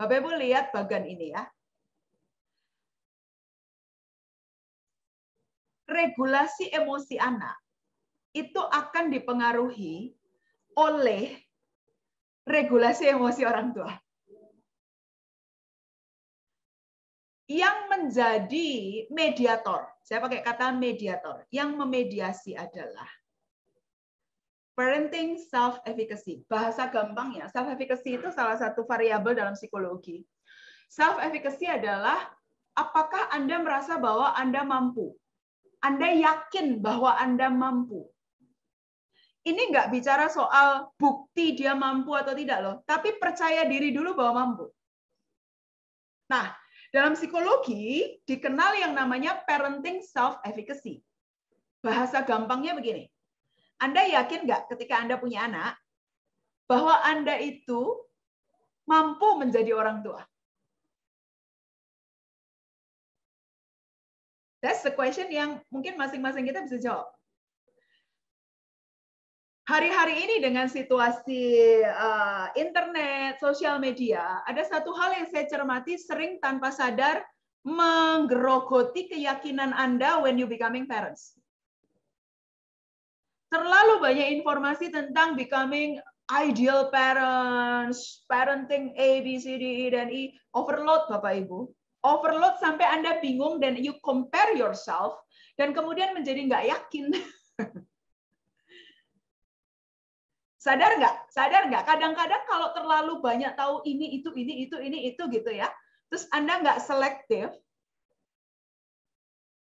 Bapak Ibu lihat bagan ini ya. Regulasi emosi anak itu akan dipengaruhi oleh regulasi emosi orang tua. Yang menjadi mediator, saya pakai kata mediator, yang memediasi adalah parenting self-efficacy. Bahasa gampangnya, self-efficacy itu salah satu variabel dalam psikologi. Self-efficacy adalah apakah Anda merasa bahwa Anda mampu? Anda yakin bahwa Anda mampu. Ini nggak bicara soal bukti dia mampu atau tidak loh, tapi percaya diri dulu bahwa mampu. Nah, dalam psikologi dikenal yang namanya parenting self-efficacy. Bahasa gampangnya begini, Anda yakin nggak ketika Anda punya anak, bahwa Anda itu mampu menjadi orang tua? That's the question yang mungkin masing-masing kita bisa jawab. Hari-hari ini dengan situasi internet, sosial media, ada satu hal yang saya cermati sering tanpa sadar menggerogoti keyakinan Anda when you becoming parents. Terlalu banyak informasi tentang becoming ideal parents, parenting A, B, C, D, E, dan E, overload Bapak Ibu. Overload sampai Anda bingung dan you compare yourself dan kemudian menjadi nggak yakin. Sadar nggak? Sadar nggak? Kadang-kadang kalau terlalu banyak tahu ini itu gitu ya. Terus Anda nggak selektif.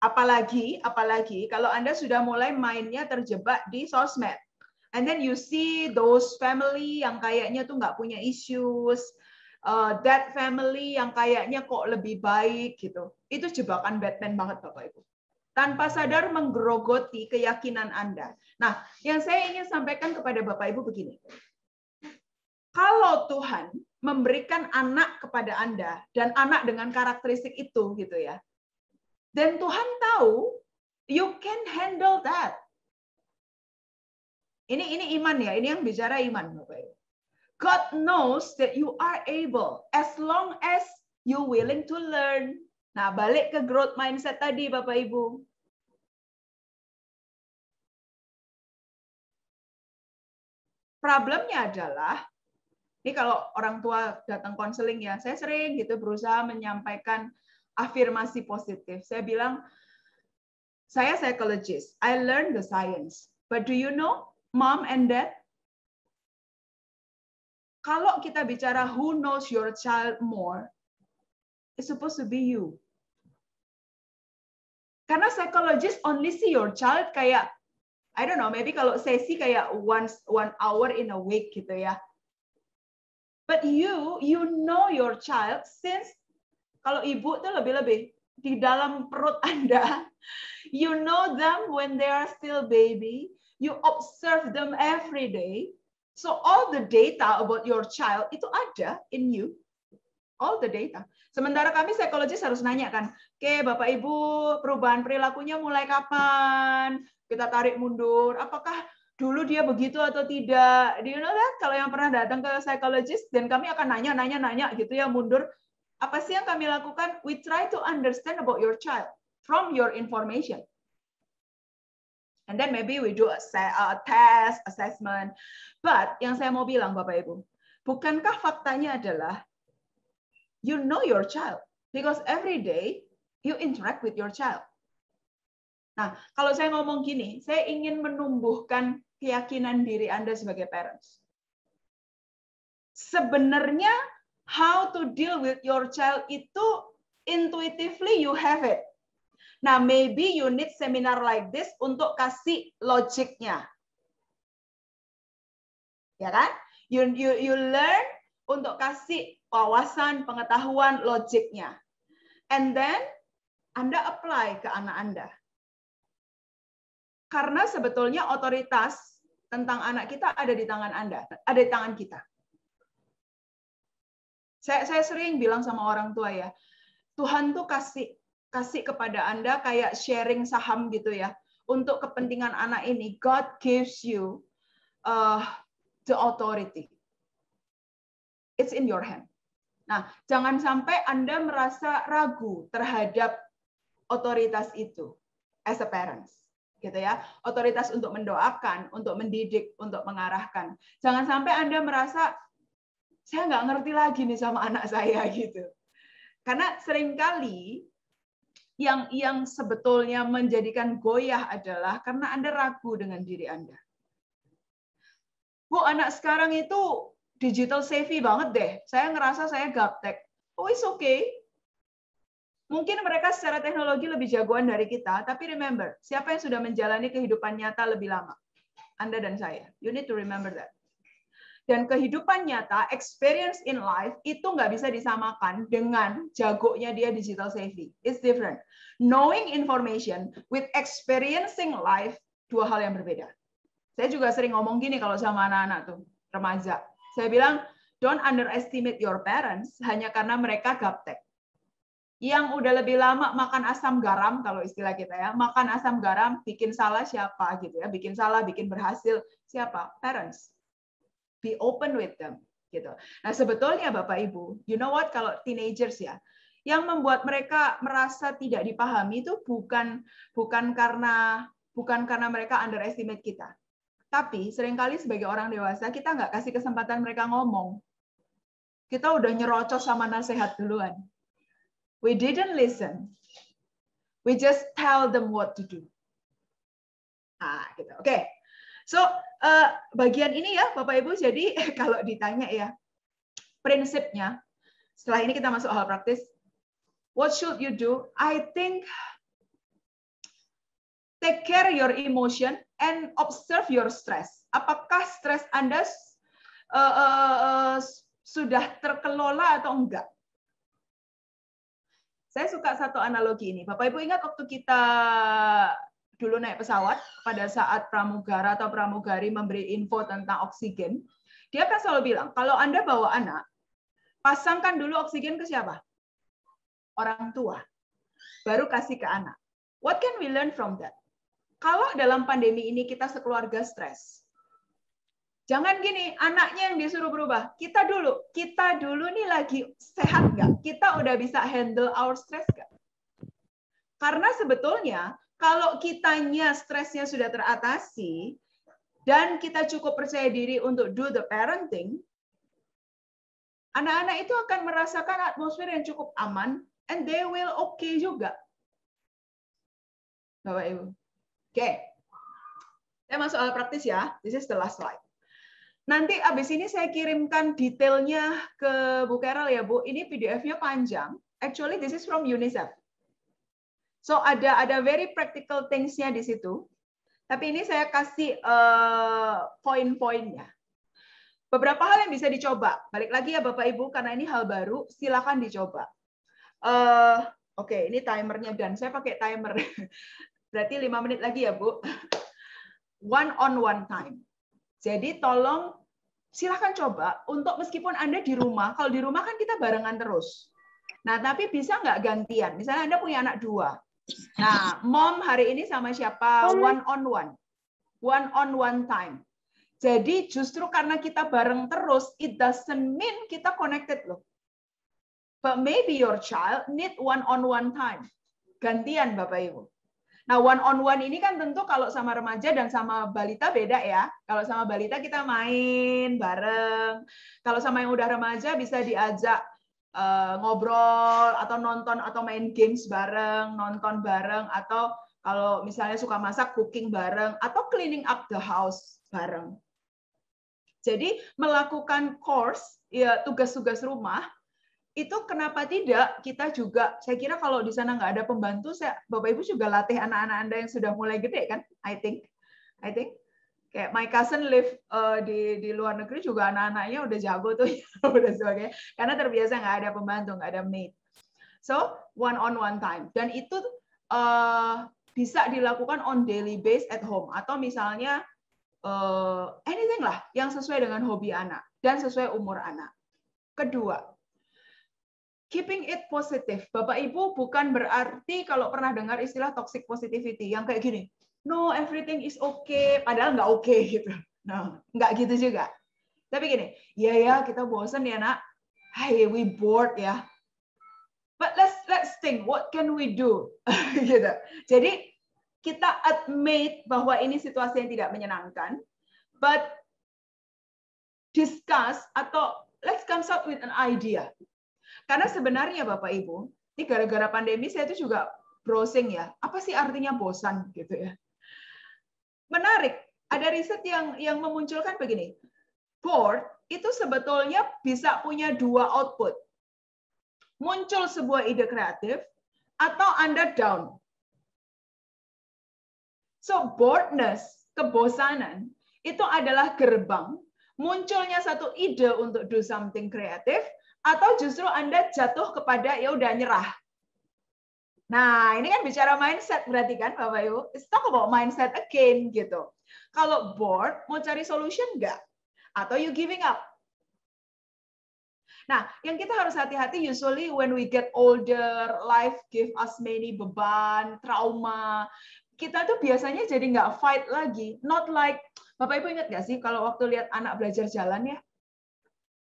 Apalagi kalau Anda sudah mulai mainnya terjebak di sosmed. And then you see those family yang kayaknya tuh nggak punya issues. That family yang kayaknya kok lebih baik gitu. Itu jebakan Batman banget Bapak Ibu. Tanpa sadar menggerogoti keyakinan Anda. Nah, yang saya ingin sampaikan kepada Bapak Ibu begini. Kalau Tuhan memberikan anak kepada Anda dan anak dengan karakteristik itu gitu ya. Dan Tuhan tahu you can handle that. Ini iman ya, ini yang bicara iman Bapak Ibu. God knows that you are able as long as you willing to learn. Nah, balik ke growth mindset tadi Bapak Ibu. Problemnya adalah, ini kalau orang tua datang konseling ya, saya sering gitu berusaha menyampaikan afirmasi positif. Saya bilang, saya psychologist, I learned the science. But do you know, mom and dad, kalau kita bicara who knows your child more, it's supposed to be you. Karena psychologist only see your child kayak, I don't know, maybe kalau sesi kayak one hour in a week gitu ya. But you know your child since, kalau ibu tuh lebih-lebih, di dalam perut Anda, you know them when they are still baby, you observe them every day, so all the data about your child itu ada in you, all the data. Sementara kami psikologis harus nanya kan, oke Bapak Ibu, perubahan perilakunya mulai kapan? Kita tarik mundur, apakah dulu dia begitu atau tidak? Do you know that? Kalau yang pernah datang ke psikologis, dan kami akan nanya gitu ya, mundur. Apa sih yang kami lakukan? We try to understand about your child from your information. And then maybe we do a test, assessment. But yang saya mau bilang Bapak Ibu, bukankah faktanya adalah you know your child because every day you interact with your child. Nah, kalau saya ngomong gini, saya ingin menumbuhkan keyakinan diri Anda sebagai parents. Sebenarnya how to deal with your child itu intuitively you have it. Nah, maybe you need seminar like this untuk kasih logiknya. Ya kan? You learn untuk kasih wawasan, pengetahuan, logiknya. And then Anda apply ke anak Anda. Karena sebetulnya otoritas tentang anak kita ada di tangan Anda, ada di tangan kita. Saya sering bilang sama orang tua ya, Tuhan tuh kasih kepada Anda kayak sharing saham gitu ya. Untuk kepentingan anak ini, God gives you the authority. It's in your hand. Nah, jangan sampai Anda merasa ragu terhadap otoritas itu as a parents. Gitu ya. Otoritas untuk mendoakan, untuk mendidik, untuk mengarahkan. Jangan sampai Anda merasa saya nggak ngerti lagi nih sama anak saya gitu. Karena seringkali yang sebetulnya menjadikan goyah adalah karena Anda ragu dengan diri Anda. Bu, anak sekarang itu digital savvy banget deh. Saya ngerasa saya gaptek. Oh, it's okay. Mungkin mereka secara teknologi lebih jagoan dari kita, tapi remember, siapa yang sudah menjalani kehidupan nyata lebih lama? Anda dan saya. You need to remember that. Dan kehidupan nyata, experience in life, itu nggak bisa disamakan dengan jagonya dia digital savvy. It's different. Knowing information with experiencing life, dua hal yang berbeda. Saya juga sering ngomong gini kalau sama anak-anak tuh, remaja. Saya bilang, don't underestimate your parents hanya karena mereka gaptek. Yang udah lebih lama makan asam garam, kalau istilah kita ya, makan asam garam, bikin salah siapa gitu ya, bikin salah, bikin berhasil siapa? Parents. Be open with them gitu. Nah, sebetulnya Bapak Ibu, you know what, kalau teenagers ya, yang membuat mereka merasa tidak dipahami itu bukan karena mereka underestimate kita. Tapi seringkali sebagai orang dewasa kita nggak kasih kesempatan mereka ngomong. Kita udah nyerocos sama nasihat duluan. We didn't listen. We just tell them what to do. Nah, gitu. Oke. So, bagian ini ya, Bapak Ibu, jadi kalau ditanya ya, prinsipnya, setelah ini kita masuk hal praktis, what should you do? I think, take care your emotion and observe your stress. Apakah stres Anda sudah terkelola atau enggak? Saya suka satu analogi ini. Bapak Ibu ingat waktu kita dulu naik pesawat, pada saat pramugara atau pramugari memberi info tentang oksigen, dia kan selalu bilang, kalau Anda bawa anak, pasangkan dulu oksigen ke siapa? Orang tua. Baru kasih ke anak. What can we learn from that? Kalau dalam pandemi ini kita sekeluarga stres, jangan gini, anaknya yang disuruh berubah. Kita dulu nih lagi sehat nggak? Kita udah bisa handle our stress nggak? Karena sebetulnya kalau kitanya stresnya sudah teratasi dan kita cukup percaya diri untuk do the parenting, anak-anak itu akan merasakan atmosfer yang cukup aman, and they will okay juga. Bapak Ibu. Oke. Saya masuk soal praktis ya. This is the last slide. Nanti abis ini saya kirimkan detailnya ke Bu Carol ya Bu. Ini PDF-nya panjang. Actually this is from UNICEF. So ada very practical things-nya di situ. Tapi ini saya kasih poin-poinnya. Beberapa hal yang bisa dicoba. Balik lagi ya Bapak Ibu, karena ini hal baru, silakan dicoba. Oke, ini timernya dan saya pakai timer. Berarti 5 menit lagi ya Bu. One-on-one time. Jadi tolong silakan coba untuk meskipun Anda di rumah, kalau di rumah kan kita barengan terus. Nah, tapi bisa nggak gantian? Misalnya Anda punya anak 2. Nah, mom hari ini sama siapa? One-on-one. One-on-one time. Jadi justru karena kita bareng terus, it doesn't mean kita connected loh. But maybe your child need one-on-one time. Gantian Bapak Ibu. Nah, one-on-one ini kan tentu kalau sama remaja dan sama balita beda ya. Kalau sama balita kita main bareng. Kalau sama yang udah remaja bisa diajak ngobrol atau nonton atau main games bareng, nonton bareng, atau kalau misalnya suka masak, cooking bareng, atau cleaning up the house bareng. Jadi melakukan course, ya tugas-tugas rumah, itu kenapa tidak kita juga, saya kira kalau di sana nggak ada pembantu, Bapak Ibu juga latih anak-anak Anda yang sudah mulai gede kan? I think. Kayak my cousin live di luar negeri juga anak-anaknya udah jago tuh, udah sebagainya. Karena terbiasa nggak ada pembantu, nggak ada maid. So one-on-one time. Dan itu bisa dilakukan on daily base at home. Atau misalnya anything lah yang sesuai dengan hobi anak dan sesuai umur anak. Kedua, keeping it positive. Bapak Ibu bukan berarti kalau pernah dengar istilah toxic positivity yang kayak gini, no everything is okay, padahal nggak okay gitu. Nah, nggak gitu juga. Tapi gini, ya kita bosen ya nak, hey we bored ya. But let's think what can we do gitu. Jadi kita admit bahwa ini situasi yang tidak menyenangkan, but discuss atau let's come up with an idea. Karena sebenarnya Bapak Ibu, ini gara-gara pandemi saya itu juga browsing ya, apa sih artinya bosan gitu ya. Menarik, ada riset yang memunculkan begini, bored itu sebetulnya bisa punya 2 output. Muncul sebuah ide kreatif, atau Anda down. So boredness, kebosanan, itu adalah gerbang munculnya satu ide untuk do something kreatif, atau justru Anda jatuh kepada ya udah nyerah. Nah, ini kan bicara mindset berarti kan Bapak Ibu. Let's talk about mindset again gitu. Kalau bored, mau cari solution nggak? Atau you giving up? Nah, yang kita harus hati-hati usually when we get older, life give us many beban, trauma. Kita tuh biasanya jadi nggak fight lagi. Not like, Bapak Ibu ingat nggak sih kalau waktu lihat anak belajar jalan ya?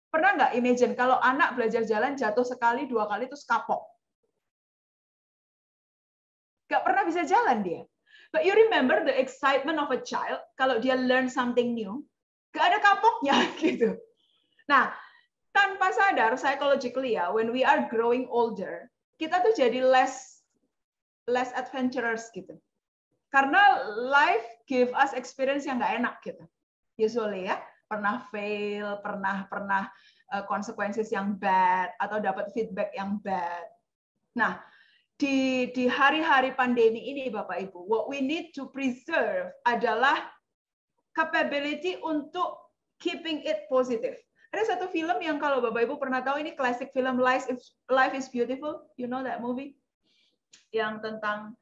Pernah nggak imagine kalau anak belajar jalan jatuh sekali, 2 kali terus kapok? Nggak pernah bisa jalan dia. But you remember the excitement of a child kalau dia learn something new? Nggak ada kapoknya gitu. Nah, tanpa sadar psychologically ya, when we are growing older, kita tuh jadi less adventurous gitu. Karena life give us experience yang nggak enak gitu. Usually ya, pernah fail, pernah consequences yang bad, atau dapat feedback yang bad. Nah, di hari-hari pandemi ini Bapak Ibu, what we need to preserve adalah capability untuk keeping it positive. Ada satu film yang kalau Bapak Ibu pernah tahu, ini classic film Life is Beautiful, you know that movie? Yang tentang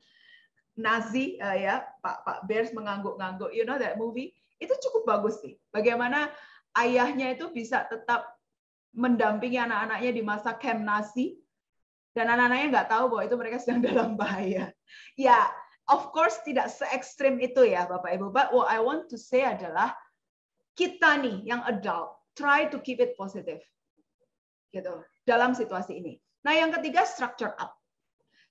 Nazi ya, Pak Bears mengangguk-ngangguk, you know that movie? Itu cukup bagus sih. Bagaimana ayahnya itu bisa tetap mendampingi anak-anaknya di masa camp Nazi, dan anak-anaknya nggak tahu bahwa itu mereka sedang dalam bahaya. Ya, of course tidak se-ekstrim itu ya Bapak Ibu. But what I want to say adalah kita nih yang adult try to keep it positive gitu dalam situasi ini. Nah, yang ketiga structure up.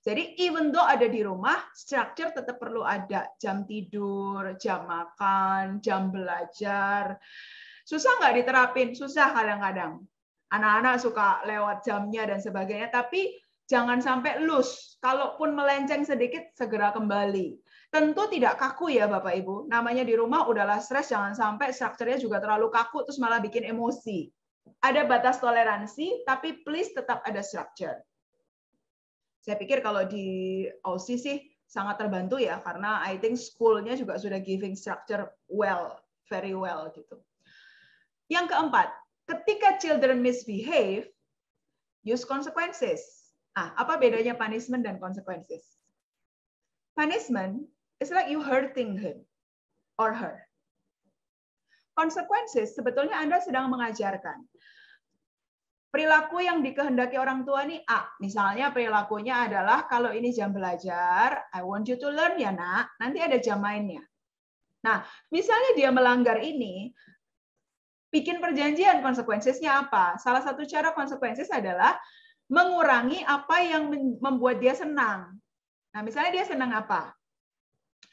Jadi even though ada di rumah, structure tetap perlu ada. Jam tidur, jam makan, jam belajar. Susah nggak diterapin? Susah kadang-kadang. Anak-anak suka lewat jamnya dan sebagainya, tapi jangan sampai loose. Kalaupun melenceng sedikit, segera kembali. Tentu tidak kaku ya Bapak Ibu. Namanya di rumah udahlah stres, jangan sampai strukturnya juga terlalu kaku, terus malah bikin emosi. Ada batas toleransi, tapi please tetap ada structure. Saya pikir kalau di Aussie sih sangat terbantu ya, karena I think school-nya juga sudah giving structure well, very well gitu. Yang keempat, ketika children misbehave, use consequences. Apa bedanya punishment dan consequences? Punishment is like you hurting him or her. Consequences sebetulnya Anda sedang mengajarkan. Perilaku yang dikehendaki orang tua nih A. Misalnya perilakunya adalah kalau ini jam belajar, I want you to learn ya nak, nanti ada jam mainnya. Nah, misalnya dia melanggar ini, bikin perjanjian konsekuensinya apa? Salah satu cara konsekuensis adalah mengurangi apa yang membuat dia senang. Nah, misalnya dia senang apa?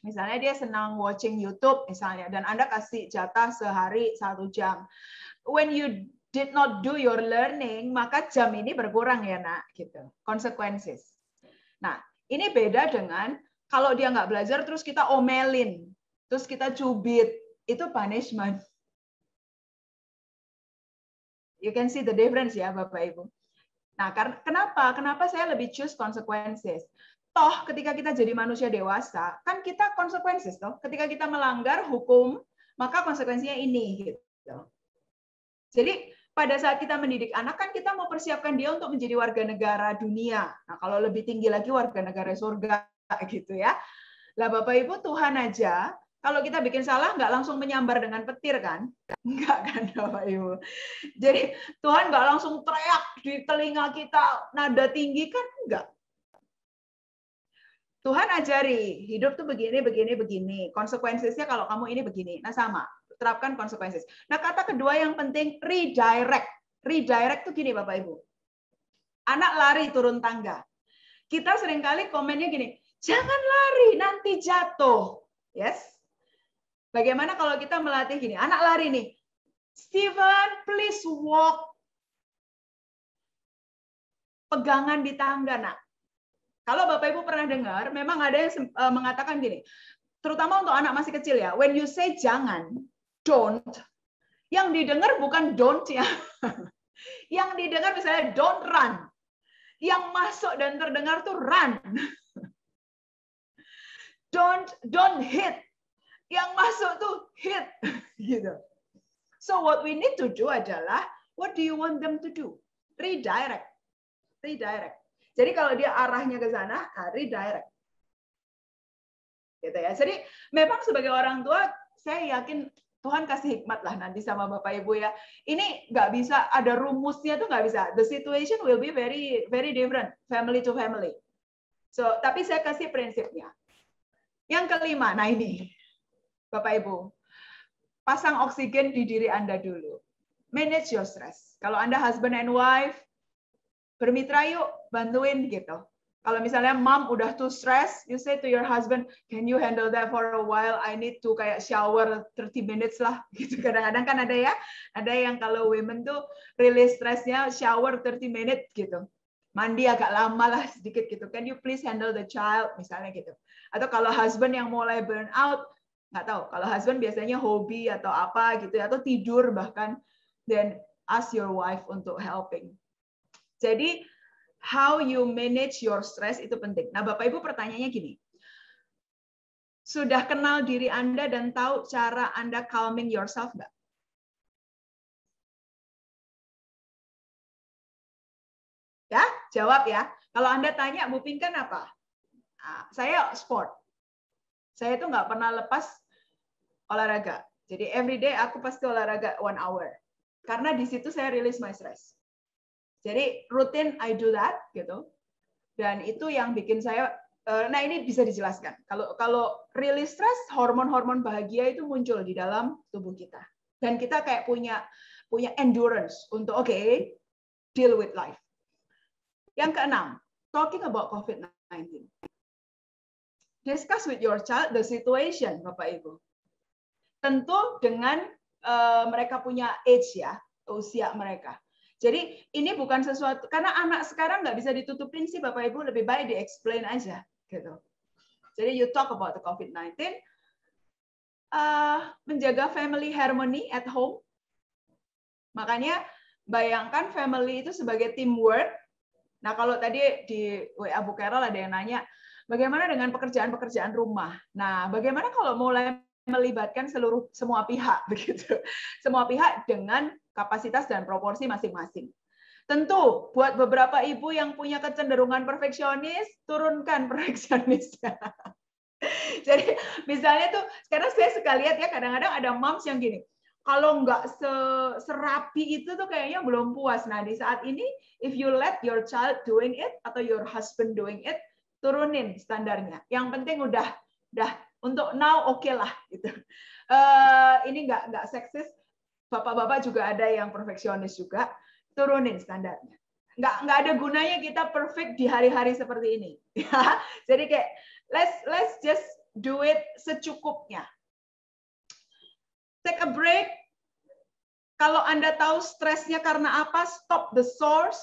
Misalnya dia senang watching YouTube misalnya, dan Anda kasih jatah sehari 1 jam. When you did not do your learning, maka jam ini berkurang ya nak, gitu. Consequences. Nah, ini beda dengan kalau dia nggak belajar terus kita omelin, terus kita cubit, itu punishment. You can see the difference ya Bapak Ibu. Nah, kenapa? Kenapa saya lebih choose consequences? Toh, ketika kita jadi manusia dewasa, kan kita consequences toh. Ketika kita melanggar hukum, maka konsekuensinya ini gitu. Jadi pada saat kita mendidik anak kan kita mau persiapkan dia untuk menjadi warga negara dunia. Nah, kalau lebih tinggi lagi warga negara surga gitu ya. Lah Bapak Ibu, Tuhan aja kalau kita bikin salah nggak langsung menyambar dengan petir kan? Enggak kan Bapak Ibu. Jadi Tuhan nggak langsung teriak di telinga kita nada tinggi kan enggak. Tuhan ajari, hidup tuh begini, begini, begini. Konsekuensinya kalau kamu ini begini. Nah sama, terapkan konsekuensi. Nah kata kedua yang penting, redirect. Redirect tuh gini Bapak Ibu. Anak lari turun tangga. Kita seringkali komennya gini, jangan lari, nanti jatuh. Yes? Bagaimana kalau kita melatih gini, anak lari nih, Steven, please walk. Pegangan di tangga, nak. Kalau Bapak Ibu pernah dengar, memang ada yang mengatakan gini, terutama untuk anak masih kecil ya, when you say jangan, don't, yang didengar bukan don't ya. Yang didengar misalnya don't run. Yang masuk dan terdengar tuh run. Don't hit. Yang masuk tuh hit. Gitu. So what we need to do adalah, what do you want them to do? Redirect. Redirect. Jadi kalau dia arahnya ke sana, redirect. Gitu ya. Jadi memang sebagai orang tua, saya yakin Tuhan kasih hikmat lah nanti sama Bapak Ibu ya. Ini nggak bisa ada rumusnya tuh nggak bisa. The situation will be very very different, family to family. So tapi saya kasih prinsipnya. Yang kelima, nah ini Bapak Ibu, pasang oksigen di diri Anda dulu. Manage your stress. Kalau Anda husband and wife, bermitra yuk, bantuin gitu. Kalau misalnya mom udah too stress, you say to your husband, can you handle that for a while? I need to kayak shower 30 minutes lah. Gitu. Kadang-kadang kan ada ya, ada yang kalau women tuh release stressnya shower 30 minutes gitu. Mandi agak lama lah sedikit gitu. Can you please handle the child? Misalnya gitu. Atau kalau husband yang mulai burn out, nggak tahu. Kalau husband biasanya hobi atau apa gitu, atau tidur bahkan, then ask your wife untuk helping. Jadi, how you manage your stress itu penting. Nah, Bapak Ibu pertanyaannya gini. Sudah kenal diri Anda dan tahu cara Anda calming yourself nggak? Ya, jawab ya. Kalau Anda tanya, Bu Pinkan apa? Nah, saya sport. Saya itu nggak pernah lepas olahraga. Jadi every day aku pasti olahraga 1 hour. Karena di situ saya release my stress. Jadi rutin I do that gitu. Dan itu yang bikin saya, nah ini bisa dijelaskan. Kalau release stress, hormon-hormon bahagia itu muncul di dalam tubuh kita. Dan kita kayak punya endurance untuk deal with life. Yang keenam, talking about COVID-19. Discuss with your child the situation, Bapak Ibu. Tentu dengan mereka punya age ya, usia mereka. Jadi ini bukan sesuatu, karena anak sekarang nggak bisa ditutupin sih Bapak Ibu, lebih baik di-explain aja. Gitu. Jadi you talk about the COVID-19, menjaga family harmony at home. Makanya bayangkan family itu sebagai teamwork. Nah kalau tadi di WA Bu Carol ada yang nanya, bagaimana dengan pekerjaan-pekerjaan rumah? Nah bagaimana kalau mulai melibatkan semua pihak begitu, semua pihak dengan kapasitas dan proporsi masing-masing. Tentu buat beberapa ibu yang punya kecenderungan perfeksionis, turunkan perfeksionisnya. Jadi misalnya tuh, sekarang saya suka lihat ya kadang-kadang ada moms yang gini, kalau nggak serapi itu tuh kayaknya belum puas. Nah di saat ini, if you let your child doing it atau your husband doing it, turunin standarnya. Yang penting udah untuk now oke lah gitu. Ini nggak seksis, bapak-bapak juga ada yang perfeksionis juga, turunin standarnya. Nggak ada gunanya kita perfect di hari-hari seperti ini. Jadi kayak let's just do it secukupnya. Take a break. Kalau Anda tahu stresnya karena apa, stop the source.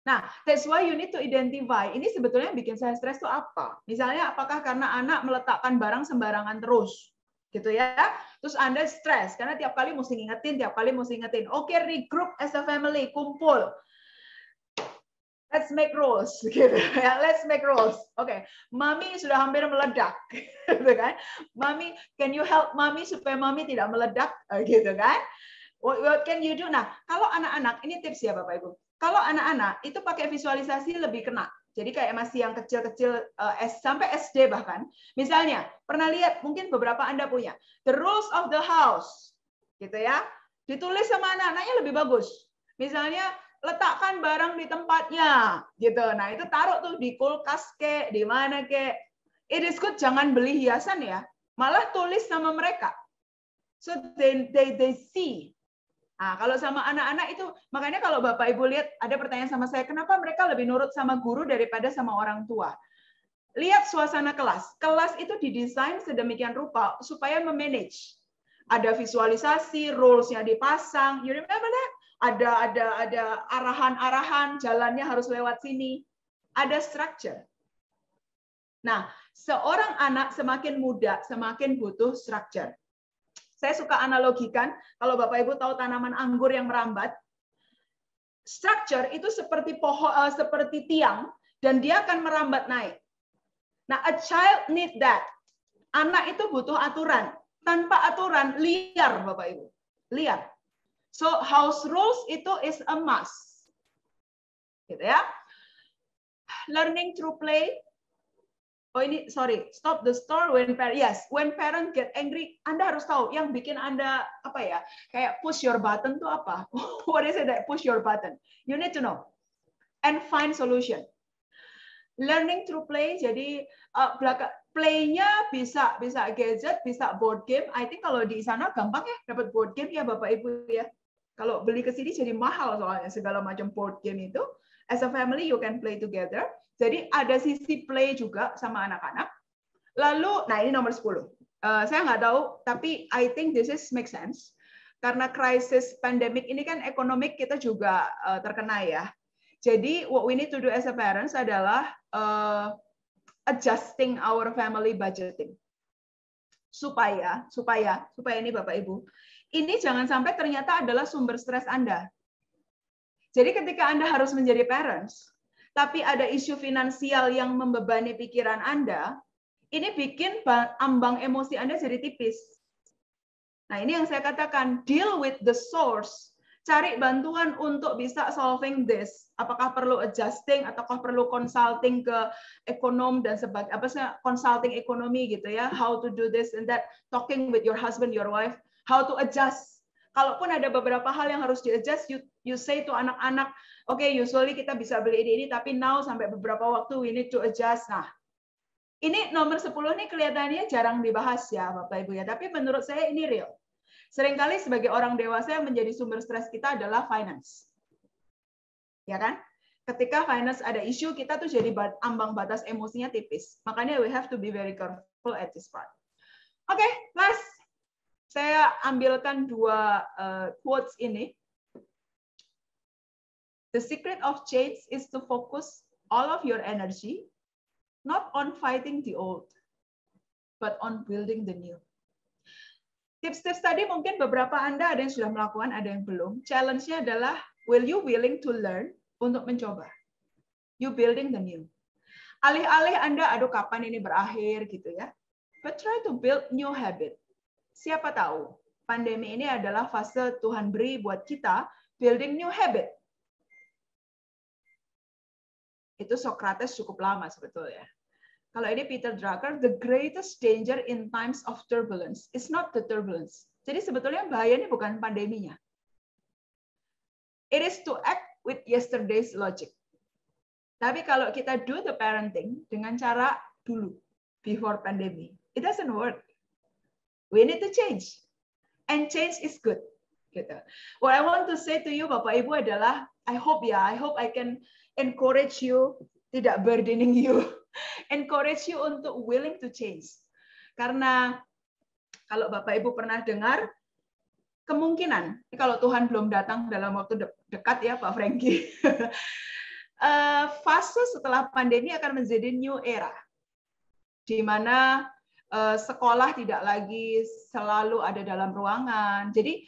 Nah, that's why you need to identify. Ini sebetulnya yang bikin saya stres itu apa? Misalnya, apakah karena anak meletakkan barang sembarangan terus, gitu ya? Terus Anda stres karena tiap kali mesti ngingetin. Oke, regroup as a family, kumpul. Let's make rules, gitu ya. Let's make rules. Oke, Mami sudah hampir meledak, gitu kan? Mami, can you help Mami supaya Mami tidak meledak, gitu kan? What can you do? Nah, kalau anak-anak, ini tips ya Bapak Ibu. Kalau anak-anak itu pakai visualisasi lebih kena. Jadi kayak masih yang kecil-kecil sampai SD bahkan. Misalnya, pernah lihat mungkin beberapa Anda punya the rules of the house, gitu ya. Ditulis sama anak-anaknya lebih bagus. Misalnya letakkan barang di tempatnya, gitu. Nah itu taruh tuh di kulkas kek, di mana kek. It is good, jangan beli hiasan ya. Malah tulis sama mereka. So they see. Nah, kalau sama anak-anak itu, makanya kalau Bapak Ibu lihat, ada pertanyaan sama saya, kenapa mereka lebih nurut sama guru daripada sama orang tua? Lihat suasana kelas. Kelas itu didesain sedemikian rupa supaya memanage. Ada visualisasi, rules-nya dipasang. You remember that? Ada arahan-arahan, jalannya harus lewat sini. Ada structure. Nah, seorang anak semakin muda, semakin butuh structure. Saya suka analogikan, kalau Bapak Ibu tahu tanaman anggur yang merambat, structure itu seperti pohon, seperti tiang, dan dia akan merambat naik. Nah, a child need that. Anak itu butuh aturan. Tanpa aturan, liar Bapak Ibu. Liar. So, house rules itu is a must. Gitu ya. Learning through play. Oh ini, sorry, stop the store when parent, yes, when parent get angry, Anda harus tahu yang bikin Anda apa ya, kayak push your button tuh apa? What is it that push your button? You need to know and find solution. Learning through play, jadi play-nya bisa gadget, bisa board game. I think kalau di sana gampang ya dapat board game ya Bapak Ibu ya. Kalau beli ke sini jadi mahal soalnya segala macam board game itu. As a family you can play together. Jadi ada sisi play juga sama anak-anak. Lalu, nah ini nomor 10. Saya nggak tahu, tapi I think this is make sense. Karena krisis pandemik ini kan ekonomik kita juga terkena ya. Jadi what we need to do as a parents adalah adjusting our family budgeting. Supaya ini Bapak Ibu, ini jangan sampai ternyata adalah sumber stres Anda. Jadi ketika Anda harus menjadi parents, tapi ada isu finansial yang membebani pikiran Anda, ini bikin ambang emosi Anda jadi tipis. Nah, ini yang saya katakan, deal with the source. Cari bantuan untuk bisa solving this. Apakah perlu adjusting, ataukah perlu consulting ke ekonom dan sebagainya, apa sih, consulting ekonomi gitu ya, how to do this and that, talking with your husband, your wife, how to adjust. Kalaupun ada beberapa hal yang harus di-adjust, you say to anak-anak, okay, usually kita bisa beli ini, tapi now sampai beberapa waktu we need to adjust. Nah, ini nomor 10 nih kelihatannya jarang dibahas ya Bapak Ibu ya, tapi menurut saya ini real. Seringkali sebagai orang dewasa yang menjadi sumber stres kita adalah finance. Ya kan? ketika finance ada isu, kita tuh jadi ambang batas emosinya tipis. Makanya we have to be very careful at this part. Oke, last. Saya ambilkan dua quotes ini. The secret of change is to focus all of your energy not on fighting the old, but on building the new. Tips-tips tadi mungkin beberapa Anda ada yang sudah melakukan, ada yang belum. Challenge-nya adalah, will you willing to learn untuk mencoba? You building the new. Alih-alih Anda, aduh kapan ini berakhir gitu ya. But try to build new habit. Siapa tahu, pandemi ini adalah fase Tuhan beri buat kita building new habit. Itu Socrates cukup lama sebetulnya. Kalau ini Peter Drucker, the greatest danger in times of turbulence is not the turbulence. Jadi sebetulnya bahaya ini bukan pandeminya. It is to act with yesterday's logic. Tapi kalau kita do the parenting dengan cara dulu, before pandemic, it doesn't work. We need to change. And change is good. Gitu. What I want to say to you, Bapak Ibu, adalah, I hope I can encourage you, tidak burdening you. Encourage you untuk willing to change. Karena kalau Bapak Ibu pernah dengar, kemungkinan, kalau Tuhan belum datang dalam waktu dekat ya Pak Frankie, fase setelah pandemi akan menjadi new era, di mana sekolah tidak lagi selalu ada dalam ruangan. Jadi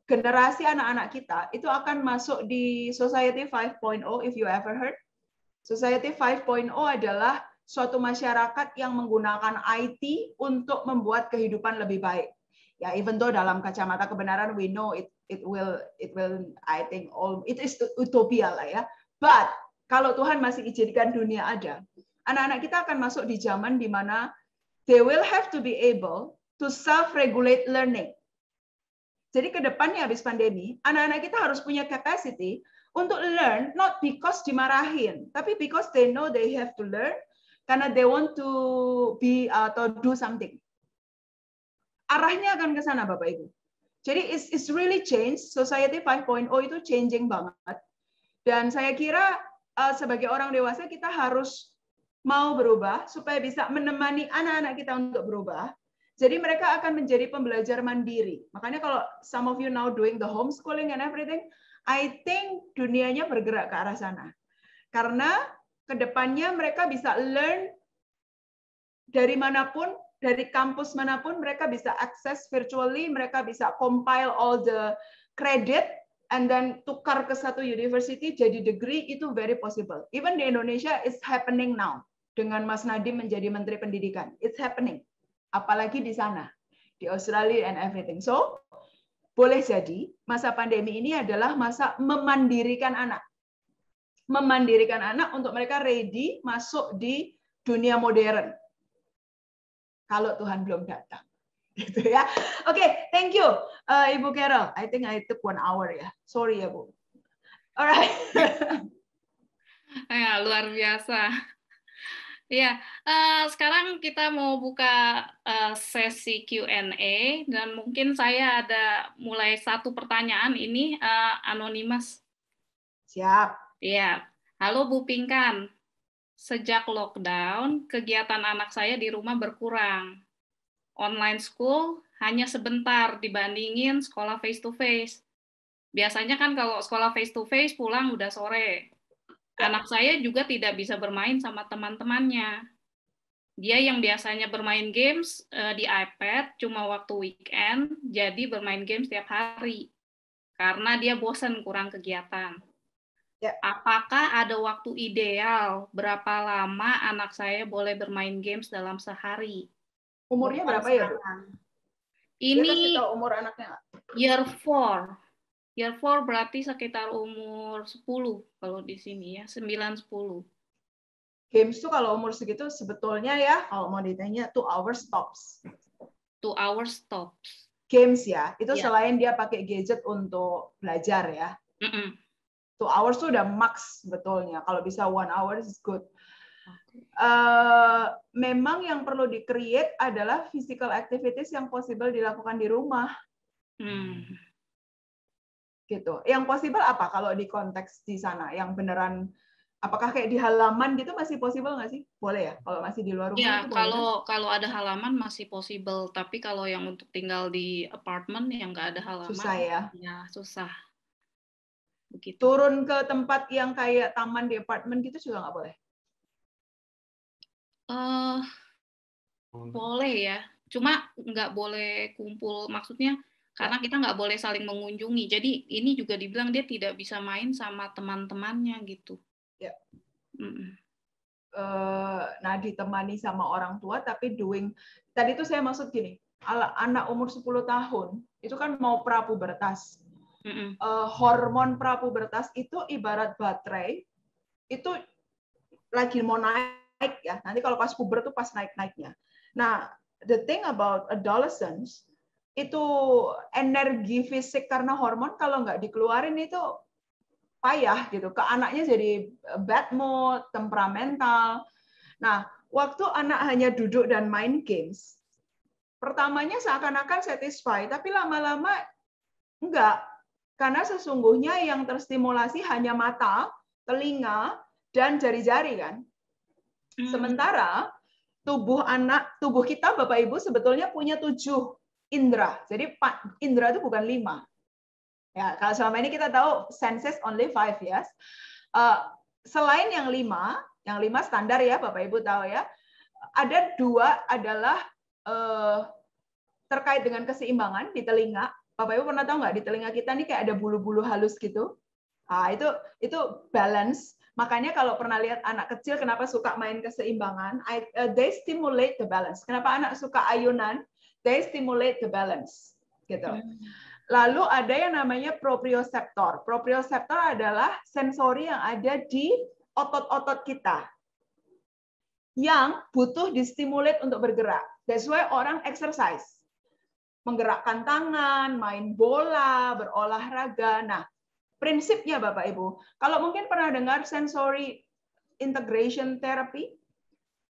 generasi anak-anak kita itu akan masuk di Society 5.0, if you ever heard. Society 5.0 adalah suatu masyarakat yang menggunakan IT untuk membuat kehidupan lebih baik. Ya, even though dalam kacamata kebenaran we know it will I think it is utopia lah ya. But kalau Tuhan masih izinkan dunia ada, anak-anak kita akan masuk di zaman di mana they will have to be able to self-regulate learning. Jadi ke depannya habis pandemi, anak-anak kita harus punya capacity untuk learn, not because dimarahin, tapi because they know they have to learn, karena they want to be atau do something. Arahnya akan ke sana, Bapak Ibu. Jadi it's really change. Society 5.0 itu changing banget. Dan saya kira sebagai orang dewasa kita harus mau berubah supaya bisa menemani anak-anak kita untuk berubah. Jadi mereka akan menjadi pembelajar mandiri. Makanya kalau some of you now doing the homeschooling and everything, I think dunianya bergerak ke arah sana. Karena kedepannya mereka bisa learn dari manapun, dari kampus manapun, mereka bisa akses virtually, mereka bisa compile all the credit, and then tukar ke satu university jadi degree, itu very possible. Even di Indonesia, it's happening now. Dengan Mas Nadiem menjadi Menteri Pendidikan. It's happening. Apalagi di sana. Di Australia and everything. So, boleh jadi masa pandemi ini adalah masa memandirikan anak. Memandirikan anak untuk mereka ready masuk di dunia modern. Kalau Tuhan belum datang. Gitu ya. Oke, thank you Ibu Carol. I think I took 1 hour ya. Sorry ya, Bu. Alright. Ya, luar biasa. Ya, sekarang kita mau buka sesi Q&A dan mungkin saya ada mulai satu pertanyaan ini anonimus. Siap. Ya, halo Bu Pinkan. Sejak lockdown, kegiatan anak saya di rumah berkurang. Online school hanya sebentar dibandingin sekolah face to face. Biasanya kan kalau sekolah face to face pulang udah sore. Anak saya juga tidak bisa bermain sama teman-temannya. Dia yang biasanya bermain games di iPad cuma waktu weekend, jadi bermain games setiap hari. Karena dia bosan kurang kegiatan. Ya. Apakah ada waktu ideal berapa lama anak saya boleh bermain games dalam sehari? Umurnya berapa ya, Bu? Ini Dia kasih tahu umur anaknya. year 4. Year 4 berarti sekitar umur 10 kalau di sini ya, 9-10. Games tuh kalau umur segitu sebetulnya ya, kalau mau ditanya 2 hours tops. 2 hours tops. Games ya, itu Ya. selain dia pakai gadget untuk belajar ya. 2 hours tuh udah max sebetulnya. Kalau bisa 1 hour is good. Memang yang perlu di-create adalah physical activities yang possible dilakukan di rumah. Gitu. Yang possible apa kalau di konteks di sana? Yang beneran Apakah kayak di halaman gitu masih possible nggak sih? Boleh ya? Kalau masih di luar rumah Ya, itu boleh kan? kalau ada halaman masih possible, tapi kalau yang untuk tinggal di apartemen yang nggak ada Susah halaman, ya. ya susah begitu. Turun ke tempat yang kayak taman di apartemen gitu juga nggak boleh? eh Boleh ya, cuma nggak boleh kumpul, maksudnya Ya. karena kita nggak boleh saling mengunjungi. Jadi ini juga dibilang dia tidak bisa main sama teman-temannya gitu. Ya. Mm-mm. Nah, ditemani sama orang tua, tapi tadi itu saya maksud gini, anak umur 10 tahun, itu kan mau prapubertas. Mm-mm. Hormon prapubertas itu ibarat baterai, itu lagi mau naik ya, nanti kalau pas puber tuh pas naik-naiknya. Nah, the thing about adolescence, itu energi fisik karena hormon kalau nggak dikeluarin itu payah gitu, ke anaknya jadi bad mood, temperamental. Nah, waktu anak hanya duduk dan main games, pertamanya seakan-akan satisfy, tapi lama-lama enggak. Karena sesungguhnya yang terstimulasi hanya mata, telinga, dan jari-jari kan. Sementara tubuh kita Bapak Ibu sebetulnya punya 7 indera. Jadi indera itu bukan 5. Ya, kalau selama ini kita tahu senses only 5 yes. Selain yang 5 standar ya Bapak Ibu tahu ya. Ada 2 adalah terkait dengan keseimbangan di telinga. Bapak Ibu pernah tahu nggak di telinga kita nih kayak ada bulu-bulu halus gitu? Ah, itu balance. Makanya kalau pernah lihat anak kecil kenapa suka main keseimbangan, they stimulate the balance. Kenapa anak suka ayunan? They stimulate the balance. Gitu. Lalu ada yang namanya proprioseptor. Proprioseptor adalah sensori yang ada di otot-otot kita yang butuh distimulate untuk bergerak. That's why orang exercise. Menggerakkan tangan, main bola, berolahraga. Nah, prinsipnya Bapak Ibu, kalau mungkin pernah dengar sensory integration therapy,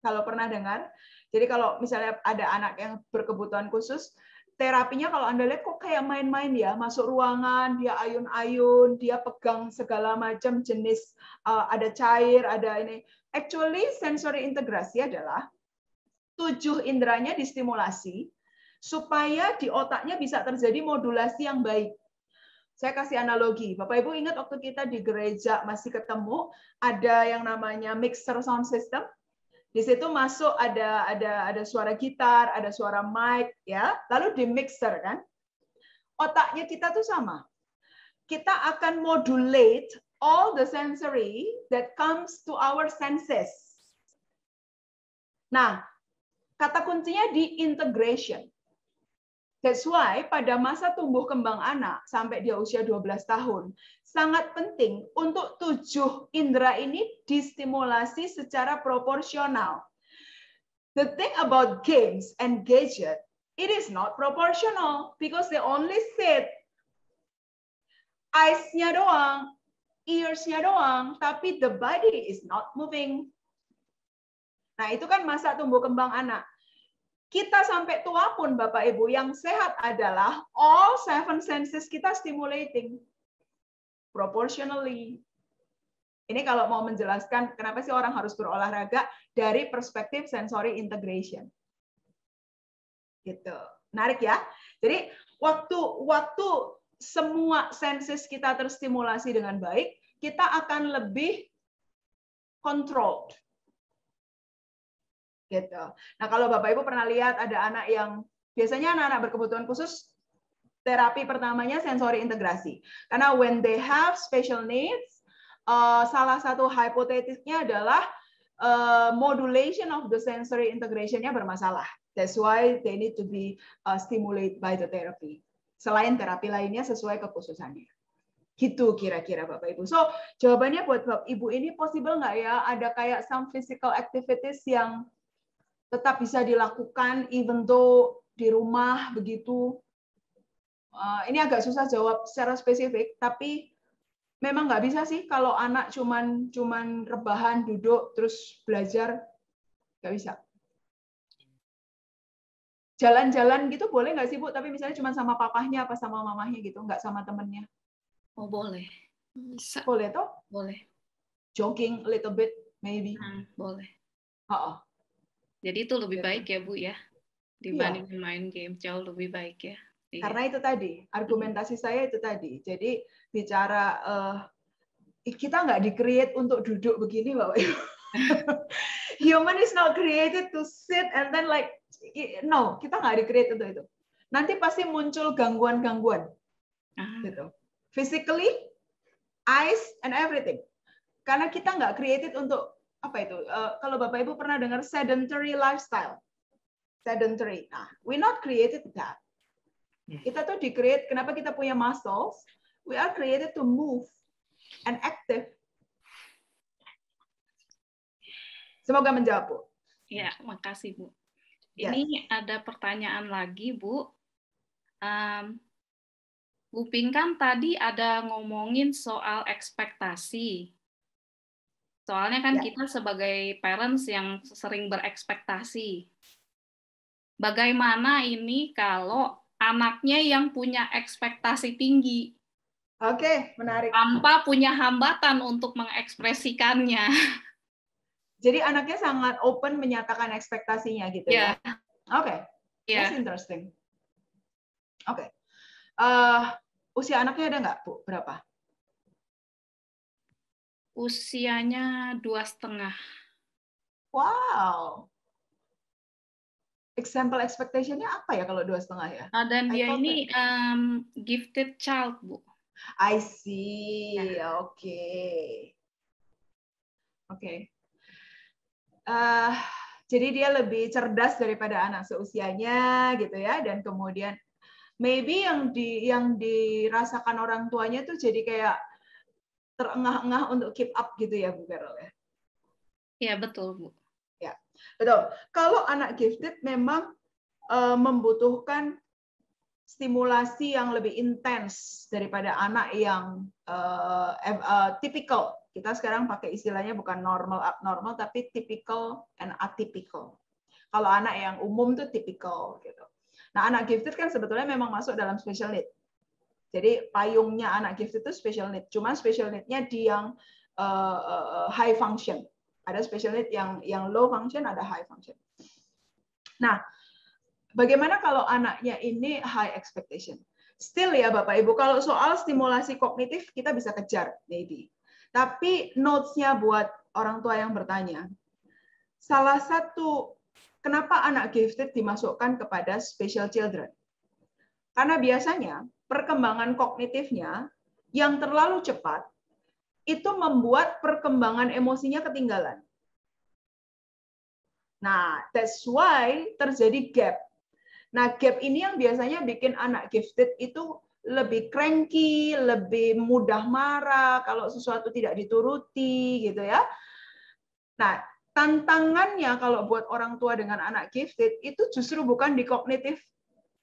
kalau pernah dengar, jadi kalau misalnya ada anak yang berkebutuhan khusus, terapinya kalau Anda lihat kok kayak main-main ya, masuk ruangan, dia ayun-ayun, dia pegang segala macam jenis, ada cair, ada ini. Actually, sensory integrasi adalah 7 inderanya distimulasi, supaya di otaknya bisa terjadi modulasi yang baik. Saya kasih analogi. Bapak Ibu ingat waktu kita di gereja masih ketemu ada yang namanya mixer sound system. Di situ masuk ada suara gitar, ada suara mic ya. Lalu di mixer kan. Otaknya kita tuh sama. Kita akan modulate all the sensory that comes to our senses. Nah, kata kuncinya di integration. That's why pada masa tumbuh kembang anak sampai dia usia 12 tahun, sangat penting untuk 7 indera ini distimulasi secara proporsional. The thing about games and gadget, it is not proportional because they only sit. Eyes-nya doang, ears-nya doang, tapi the body is not moving. Nah, itu kan masa tumbuh kembang anak. Kita sampai tua pun Bapak Ibu yang sehat adalah all 7 senses kita stimulating proportionally. Ini kalau mau menjelaskan kenapa sih orang harus berolahraga dari perspektif sensory integration. Gitu. Menarik ya. Jadi waktu semua senses kita terstimulasi dengan baik, kita akan lebih controlled. Gitu. Nah, kalau Bapak Ibu pernah lihat ada anak yang biasanya anak-anak berkebutuhan khusus terapi pertamanya sensori integrasi. Karena when they have special needs, salah satu hipotetisnya adalah modulation of the sensory integration-nya bermasalah. That's why they need to be stimulated by the therapy. Selain terapi lainnya sesuai kekhususannya. Gitu kira-kira Bapak Ibu. So, jawabannya buat Bapak Ibu ini possible nggak ya ada kayak some physical activities yang tetap bisa dilakukan even though di rumah begitu. Ini agak susah jawab secara spesifik, tapi memang nggak bisa sih kalau anak cuman rebahan duduk terus belajar, nggak bisa. Jalan-jalan gitu boleh nggak sih Bu? Tapi misalnya cuma sama papahnya apa sama mamahnya gitu, nggak sama temennya. Oh boleh, bisa. Boleh toh? Boleh. jogging a little bit, maybe. Boleh. Jadi itu lebih baik ya Bu ya, dibanding main game, jauh lebih baik ya. Karena itu tadi, argumentasi saya itu tadi. Jadi bicara kita nggak di-create untuk duduk begini, Bapak Ibu. Human is not created to sit and then like, no, kita nggak di-create untuk itu. Nanti pasti muncul gangguan-gangguan. Gitu. Physically, eyes, and everything. Karena kita nggak created untuk, apa itu, kalau Bapak Ibu pernah dengar sedentary lifestyle. Sedentary. Nah, we not created that. Kita tuh di-create, kenapa kita punya muscles? We are created to move and active. Semoga menjawab, Bu. Ya, makasih, Bu. Ini ada pertanyaan lagi, Bu. Bu Ping kan tadi ada ngomongin soal ekspektasi. Soalnya kan kita sebagai parents yang sering berekspektasi. Bagaimana ini kalau anaknya yang punya ekspektasi tinggi? Oke, menarik. Tanpa punya hambatan untuk mengekspresikannya. Jadi anaknya sangat open menyatakan ekspektasinya gitu ya? Oke, that's interesting. Oke. Usia anaknya ada nggak, Bu? Berapa? Usianya 2,5. Wow. Example expectation-nya apa ya kalau 2,5 ya? Dan dia ini gifted child, Bu. I see. Oke. Oke. Jadi dia lebih cerdas daripada anak seusianya gitu ya, dan kemudian maybe yang dirasakan orang tuanya tuh jadi kayak terengah-engah untuk keep up gitu ya, Bu Carol ya. Iya, betul, Bu. Ya, betul. Kalau anak gifted memang membutuhkan stimulasi yang lebih intens daripada anak yang typical. Kita sekarang pakai istilahnya bukan normal, abnormal, tapi typical and atypical. Kalau anak yang umum tuh typical gitu. Nah, anak gifted kan sebetulnya memang masuk dalam special need. Jadi payungnya anak gifted itu special need. Cuma special need-nya di yang high function. Ada special need yang low function, ada high function. Nah, bagaimana kalau anaknya ini high expectation? Still ya Bapak Ibu, kalau soal stimulasi kognitif kita bisa kejar, maybe. Tapi notes-nya buat orang tua yang bertanya, salah satu kenapa anak gifted dimasukkan kepada special children? Karena biasanya perkembangan kognitifnya yang terlalu cepat itu membuat perkembangan emosinya ketinggalan. Nah, that's why terjadi gap. Nah, gap ini yang biasanya bikin anak gifted itu lebih cranky, lebih mudah marah kalau sesuatu tidak dituruti, gitu ya. Nah, tantangannya kalau buat orang tua dengan anak gifted itu justru bukan di cognitive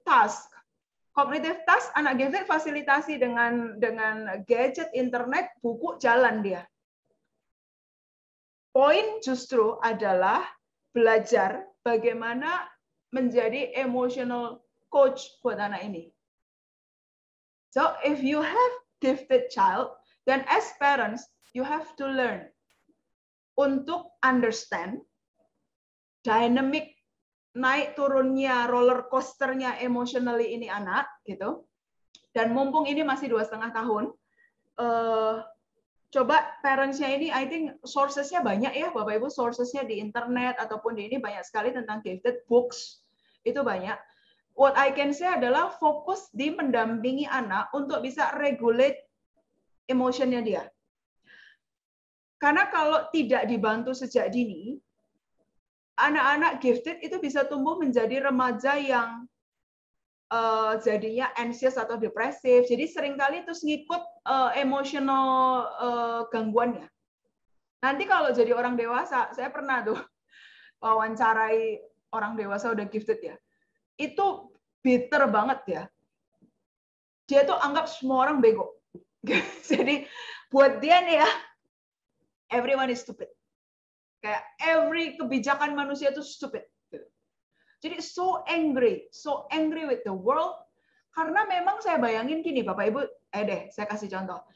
task. Cognitive task anak gifted fasilitasi dengan gadget, internet, buku, jalan dia. Poin justru adalah belajar bagaimana menjadi emotional coach buat anak ini. So if you have gifted child, then as parents you have to learn untuk understand dynamic naik turunnya roller coasternya emotionally ini anak gitu. Dan mumpung ini masih 2,5 tahun, coba parentsnya ini, I think sourcesnya banyak ya Bapak Ibu, sourcesnya di internet ataupun di ini banyak sekali tentang gifted, books itu banyak. What I can say adalah fokus di mendampingi anak untuk bisa regulate emotionnya dia. Karena kalau tidak dibantu sejak dini, anak-anak gifted itu bisa tumbuh menjadi remaja yang jadinya anxious atau depresif. Jadi seringkali terus ngikut emotional gangguannya. Nanti kalau jadi orang dewasa, saya pernah tuh wawancarai orang dewasa udah gifted ya. Itu bitter banget ya. Dia tuh anggap semua orang bego. Jadi buat dia nih ya, everyone is stupid. Kayak every kebijakan manusia itu stupid. Jadi so angry with the world. Karena memang saya bayangin gini Bapak Ibu, saya kasih contoh.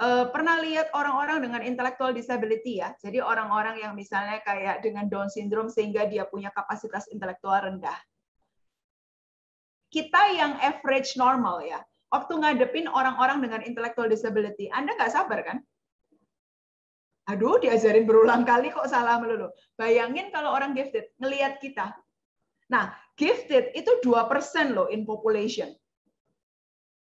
Pernah lihat orang-orang dengan intellectual disability ya, jadi orang-orang yang misalnya kayak dengan Down syndrome sehingga dia punya kapasitas intelektual rendah. Kita yang average normal ya, waktu ngadepin orang-orang dengan intellectual disability, Anda nggak sabar kan? Aduh, diajarin berulang kali kok salah melulu. Bayangin kalau orang gifted ngelihat kita. Nah, gifted itu 2% loh in population.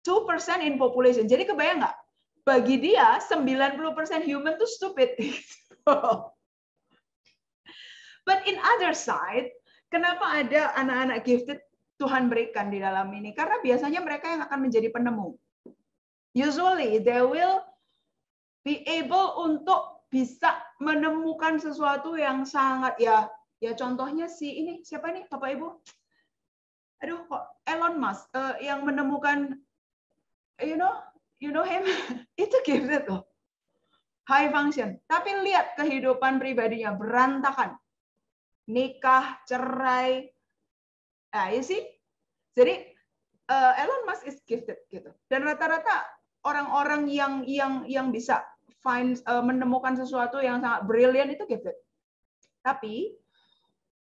2% in population. Jadi kebayang nggak? Bagi dia 90% human tuh stupid. But in other side, kenapa ada anak-anak gifted Tuhan berikan di dalam ini? Karena biasanya mereka yang akan menjadi penemu. Usually they will be able untuk bisa menemukan sesuatu yang sangat ya contohnya ini siapa nih Bapak Ibu? Aduh kok Elon Musk yang menemukan you know him itu gifted loh. High function. Tapi lihat kehidupan pribadinya berantakan. Nikah, cerai. Nah, you see? Jadi Elon Musk is gifted gitu. Dan rata-rata orang-orang yang bisa menemukan sesuatu yang sangat brilliant itu gifted. Tapi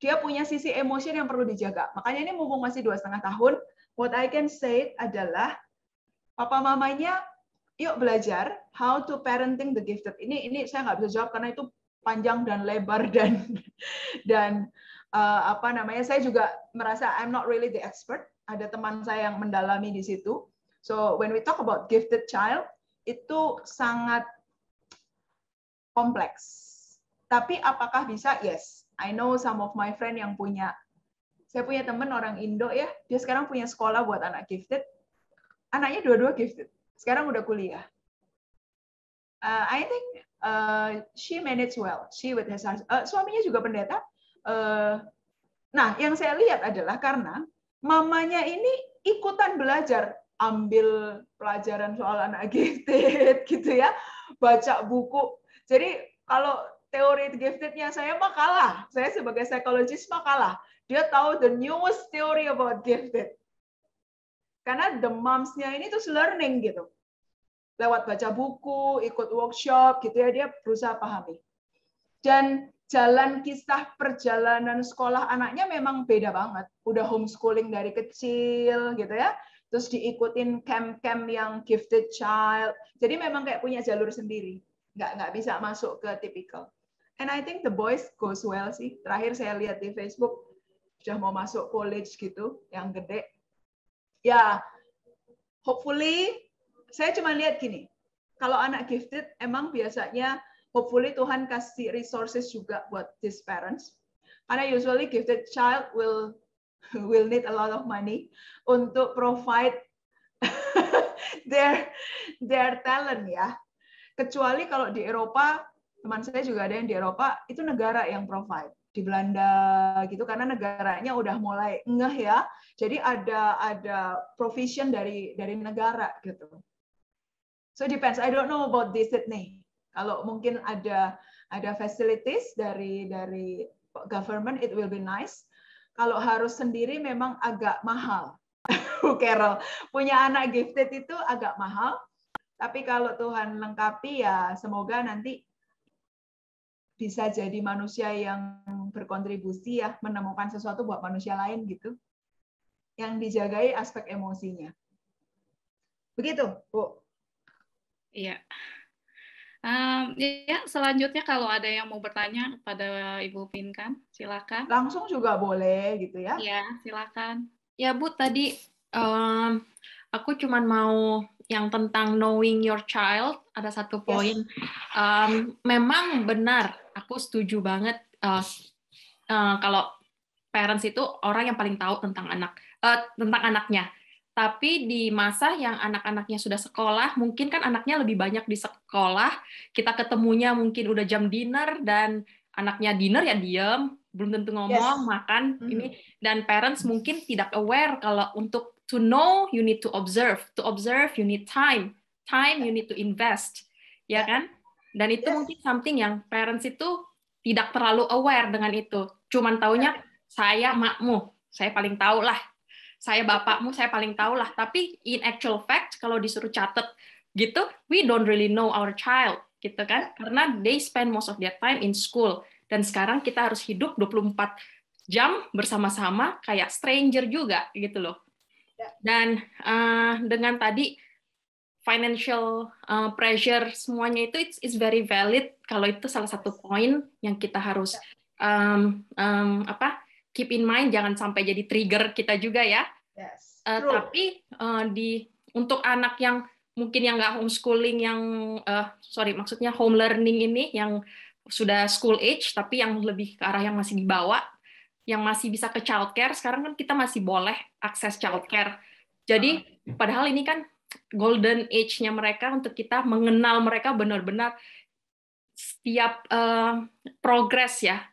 dia punya sisi emosi yang perlu dijaga. Makanya ini mumpung masih 2,5 tahun, what I can say adalah papa mamanya yuk belajar how to parenting the gifted. Ini saya nggak bisa jawab karena itu panjang dan lebar dan apa namanya, saya juga merasa I'm not really the expert. Ada teman saya yang mendalami di situ. So when we talk about gifted child, itu sangat kompleks. Tapi apakah bisa? Yes. I know some of my friend yang punya. Saya punya teman orang Indo ya, dia sekarang punya sekolah buat anak gifted. Anaknya dua-dua gifted. Sekarang udah kuliah. I think she managed well. She with his suaminya juga pendeta. Nah, yang saya lihat adalah karena mamanya ini ikutan belajar, ambil pelajaran soal anak gifted, gitu ya, baca buku. Jadi kalau teori giftednya saya mah kalah. Saya sebagai psikologis mah kalah. Dia tahu the newest theory about gifted. Karena the moms-nya ini terus learning gitu. Lewat baca buku, ikut workshop gitu ya, dia berusaha pahami. Dan jalan kisah perjalanan sekolah anaknya memang beda banget. Udah homeschooling dari kecil gitu ya. Terus diikutin camp-camp yang gifted child. Jadi memang kayak punya jalur sendiri. Nggak bisa masuk ke typical. And I think the boys goes well sih. Terakhir saya lihat di Facebook sudah mau masuk college gitu, yang gede. Ya, hopefully saya cuma lihat gini, kalau anak gifted emang biasanya hopefully Tuhan kasih resources juga buat these parents. Karena usually gifted child will need a lot of money untuk provide their talent ya. Kecuali kalau di Eropa, teman saya juga ada yang di Eropa, itu negara yang provide. Di Belanda gitu, karena negaranya udah mulai ngeh ya. Jadi ada provision dari negara gitu. So depends. I don't know about di Sydney. Kalau mungkin ada facilities dari government, it will be nice. Kalau harus sendiri memang agak mahal. Carol punya anak gifted itu agak mahal. Tapi kalau Tuhan lengkapi ya semoga nanti bisa jadi manusia yang berkontribusi ya, menemukan sesuatu buat manusia lain gitu. Yang dijagai aspek emosinya. Begitu, Bu. Iya. Ya, selanjutnya kalau ada yang mau bertanya kepada Ibu Pinkan, silakan. Langsung juga boleh gitu ya. Iya, silakan. Ya Bu, tadi aku cuma mau yang tentang knowing your child, ada satu poin. Yes. Memang benar, aku setuju banget kalau parents itu orang yang paling tahu tentang anaknya. Tapi di masa yang anak-anaknya sudah sekolah, mungkin kan anaknya lebih banyak di sekolah, kita ketemunya mungkin udah jam dinner, dan anaknya dinner ya diam, belum tentu ngomong, makan, ini, dan parents mungkin tidak aware kalau untuk to know, you need to observe you need time you need to invest, ya kan? Dan itu mungkin something yang parents itu tidak terlalu aware dengan itu, cuman taunya saya makmu, saya paling tahu lah, saya bapakmu, saya paling tahu lah. Tapi in actual fact, kalau disuruh catat gitu, we don't really know our child, gitu kan? Karena they spend most of their time in school. Dan sekarang kita harus hidup 24 jam bersama-sama kayak stranger juga, gitu loh. Dan dengan tadi financial pressure semuanya itu it's very valid. Kalau itu salah satu poin yang kita harus keep in mind, jangan sampai jadi trigger kita juga ya. Tapi untuk anak yang mungkin yang nggak homeschooling, yang maksudnya home learning ini, yang sudah school age tapi yang lebih ke arah yang masih dibawa, yang masih bisa ke childcare, sekarang kan kita masih boleh akses childcare. Jadi padahal ini kan golden age-nya mereka untuk kita mengenal mereka benar-benar setiap progress ya.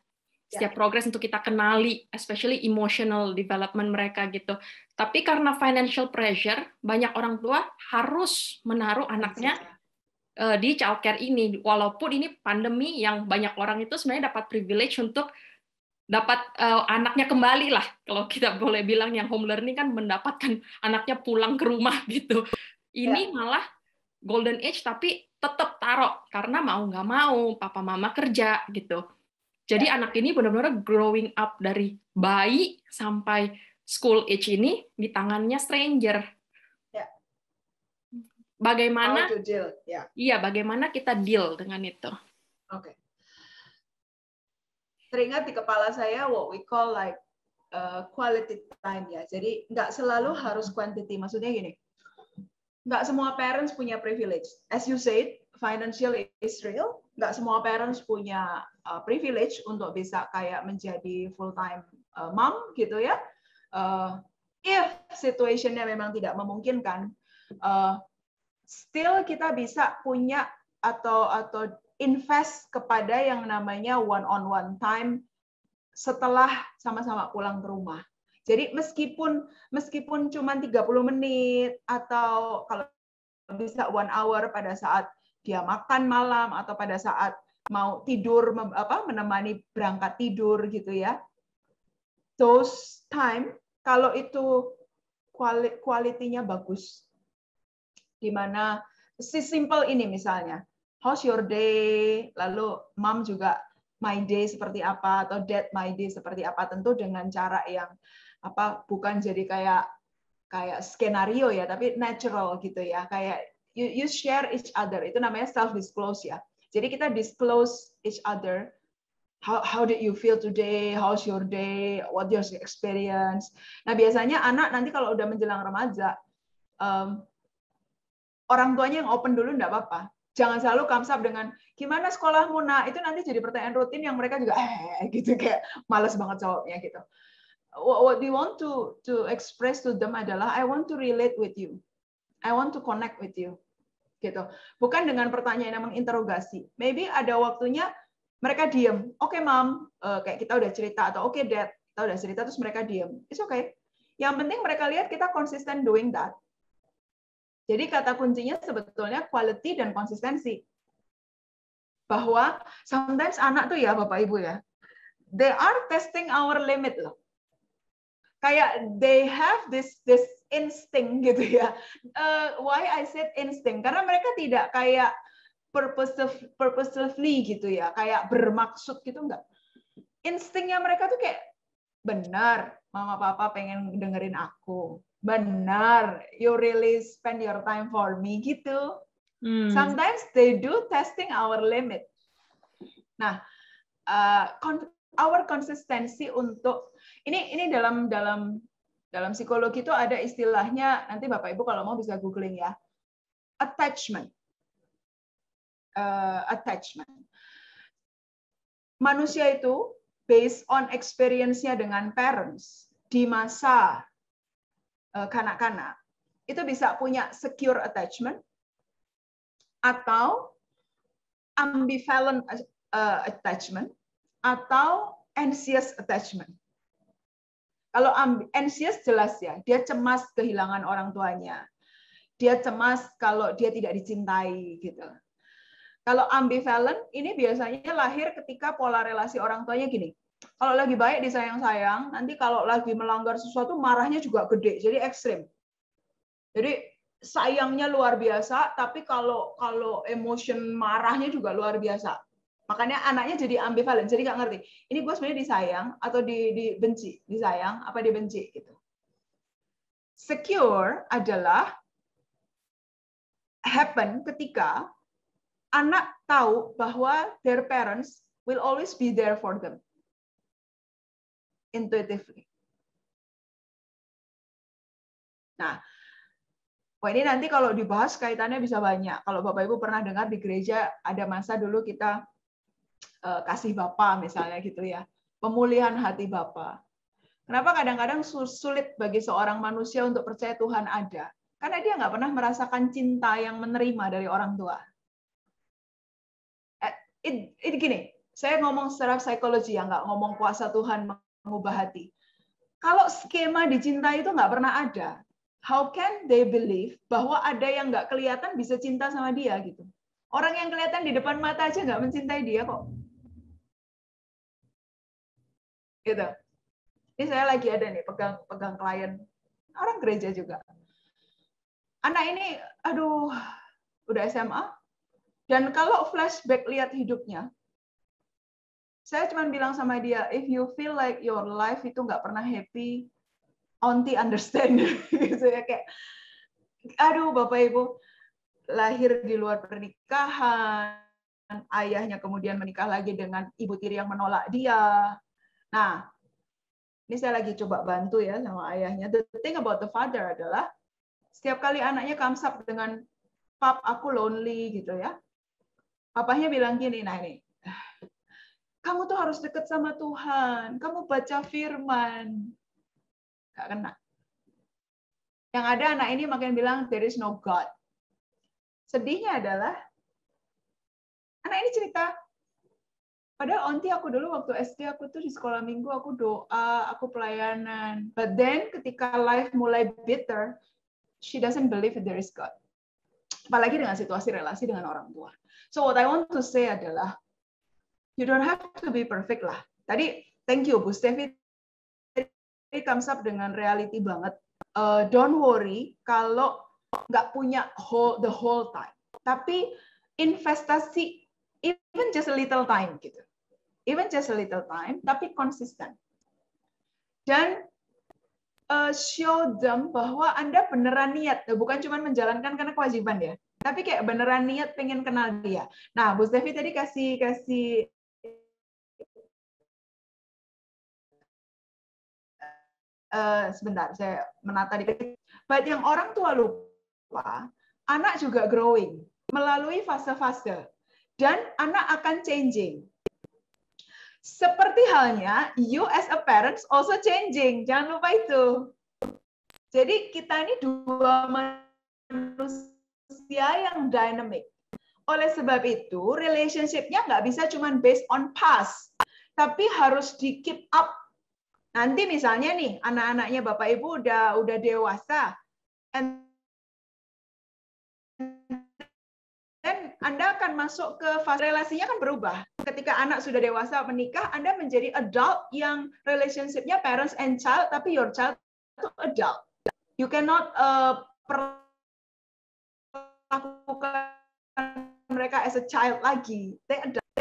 Setiap progress untuk kita kenali, especially emotional development mereka gitu. Tapi karena financial pressure, banyak orang tua harus menaruh anaknya di childcare ini. Walaupun ini pandemi yang banyak orang itu sebenarnya dapat privilege untuk dapat anaknya kembali lah. Kalau kita boleh bilang yang home learning kan mendapatkan anaknya pulang ke rumah gitu. Ini malah golden age tapi tetap taruh karena mau nggak mau papa mama kerja gitu. Jadi anak ini benar-benar growing up dari bayi sampai school age ini di tangannya stranger. Bagaimana? Iya, bagaimana kita deal dengan itu? Oke. Teringat di kepala saya what we call like quality time ya. Jadi nggak selalu harus quantity. Maksudnya gini, nggak semua parents punya privilege. As you said, financial is real. Nggak semua parents punya privilege untuk bisa kayak menjadi full time mom gitu ya. If situationnya memang tidak memungkinkan, still kita bisa punya atau invest kepada yang namanya one-on-one time setelah sama-sama pulang ke rumah. Jadi meskipun cuma 30 menit atau kalau bisa 1 hour pada saat dia makan malam atau pada saat mau tidur menemani berangkat tidur gitu ya. Those time kalau itu quality-nya bagus. Di mana simple ini misalnya, how's your day? Lalu mom juga my day seperti apa atau dad my day seperti apa, tentu dengan cara yang bukan jadi kayak skenario ya, tapi natural gitu ya, kayak you share each other, itu namanya self disclose ya. Jadi kita disclose each other, how did you feel today, how's your day, what your experience. Nah biasanya anak nanti kalau udah menjelang remaja, orang tuanya yang open dulu enggak apa-apa. Jangan selalu comes up dengan gimana sekolahmu nak, itu nanti jadi pertanyaan rutin yang mereka juga gitu kayak malas banget jawabnya gitu. What we want to express to them adalah I want to relate with you. I want to connect with you. Gitu. Bukan dengan pertanyaan yang menginterogasi. Maybe ada waktunya mereka diem. Oke, mom, kayak kita udah cerita atau oke, dad, kita udah cerita terus mereka diem. It's okay. Yang penting mereka lihat kita konsisten doing that. Jadi kata kuncinya sebetulnya quality dan konsistensi. Bahwa sometimes anak tuh ya Bapak Ibu ya, they are testing our limit loh. Kayak they have this instinct gitu ya. Why I said instinct? Karena mereka tidak kayak purposefully gitu ya, kayak bermaksud gitu enggak. Instingnya mereka tuh kayak benar, mama papa pengen dengerin aku. Benar, you really spend your time for me gitu. Sometimes they do testing our limit. Nah, our consistency untuk ini dalam psikologi itu ada istilahnya, nanti Bapak Ibu kalau mau bisa googling ya. Attachment. Manusia itu based on experience-nya dengan parents di masa kanak-kanak, itu bisa punya secure attachment atau ambivalent attachment atau anxious attachment. Kalau anxious jelas ya, dia cemas kehilangan orang tuanya. Dia cemas kalau dia tidak dicintai gitu. Kalau ambivalent ini biasanya lahir ketika pola relasi orang tuanya gini. Kalau lagi baik disayang-sayang, nanti kalau lagi melanggar sesuatu marahnya juga gede, jadi ekstrim. Jadi sayangnya luar biasa, tapi kalau emotion marahnya juga luar biasa. Makanya anaknya jadi ambivalen, jadi nggak ngerti. Ini gue sebenarnya disayang atau dibenci, disayang apa dibenci gitu. Secure adalah happen ketika anak tahu bahwa their parents will always be there for them. Intuitively. Nah, ini nanti kalau dibahas kaitannya bisa banyak. Kalau Bapak Ibu pernah dengar di gereja ada masa dulu kita kasih Bapa misalnya gitu ya. Pemulihan hati Bapa. Kenapa kadang-kadang sulit bagi seorang manusia untuk percaya Tuhan ada? Karena dia nggak pernah merasakan cinta yang menerima dari orang tua. Ini gini, saya ngomong secara psikologi ya, nggak ngomong kuasa Tuhan mengubah hati. Kalau skema dicintai itu nggak pernah ada, how can they believe bahwa ada yang nggak kelihatan bisa cinta sama dia gitu? Orang yang kelihatan di depan mata aja nggak mencintai dia kok. Gitu. Ini saya lagi ada nih pegang klien orang gereja juga. Anak ini, aduh, udah SMA. Dan kalau flashback lihat hidupnya, saya cuma bilang sama dia, if you feel like your life itu nggak pernah happy, auntie understand. Gitu ya, kayak, aduh Bapak Ibu, lahir di luar pernikahan, ayahnya kemudian menikah lagi dengan ibu tiri yang menolak dia. Nah, ini saya lagi coba bantu ya sama ayahnya. The thing about the father adalah setiap kali anaknya comes up dengan pap aku lonely gitu ya. Papanya bilang gini, nah ini, kamu tuh harus deket sama Tuhan, kamu baca firman. Gak kena. Yang ada anak ini makin bilang there is no God. Sedihnya adalah anak ini cerita, padahal onti aku dulu waktu SD aku tuh di sekolah minggu aku doa, aku pelayanan. But then ketika life mulai bitter, she doesn't believe there is God. Apalagi dengan situasi relasi dengan orang tua. So what I want to say adalah, you don't have to be perfect lah. Tadi, thank you Bu Stevi, tadi comes up dengan reality banget. Don't worry kalau nggak punya the whole time. Tapi investasi even just a little time gitu. Even just a little time, tapi konsisten. Dan show them bahwa Anda beneran niat, bukan cuma menjalankan karena kewajiban ya, tapi kayak beneran niat pengen kenal dia. Nah, Bu Stevi tadi kasih sebentar, saya menata dikit. But yang orang tua lupa, anak juga growing melalui fase-fase, dan anak akan changing. Seperti halnya, you as a parents also changing. Jangan lupa itu. Jadi kita ini dua manusia yang dynamic. Oleh sebab itu, relationship-nya nggak bisa cuma based on past, tapi harus di keep up. Nanti misalnya nih, anak-anaknya Bapak Ibu udah dewasa, dan Anda akan masuk ke fase relasinya kan berubah. Ketika anak sudah dewasa menikah, Anda menjadi adult yang relationship-nya parents and child, tapi your child itu adult. You cannot perlakukan mereka as a child lagi.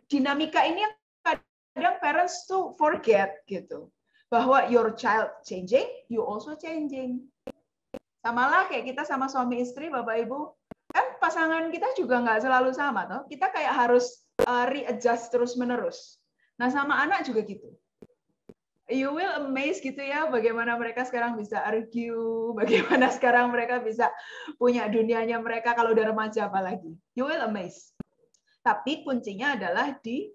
Dinamika ini kadang parents tuh forget gitu. Bahwa your child changing, you also changing. Samalah kayak kita sama suami istri, Bapak Ibu. Kan pasangan kita juga nggak selalu sama, toh. Kita kayak harus readjust terus-menerus. Nah, sama anak juga gitu. You will amaze gitu ya, bagaimana mereka sekarang bisa argue, bagaimana sekarang mereka bisa punya dunianya mereka kalau udah remaja apalagi. You will amaze. Tapi kuncinya adalah di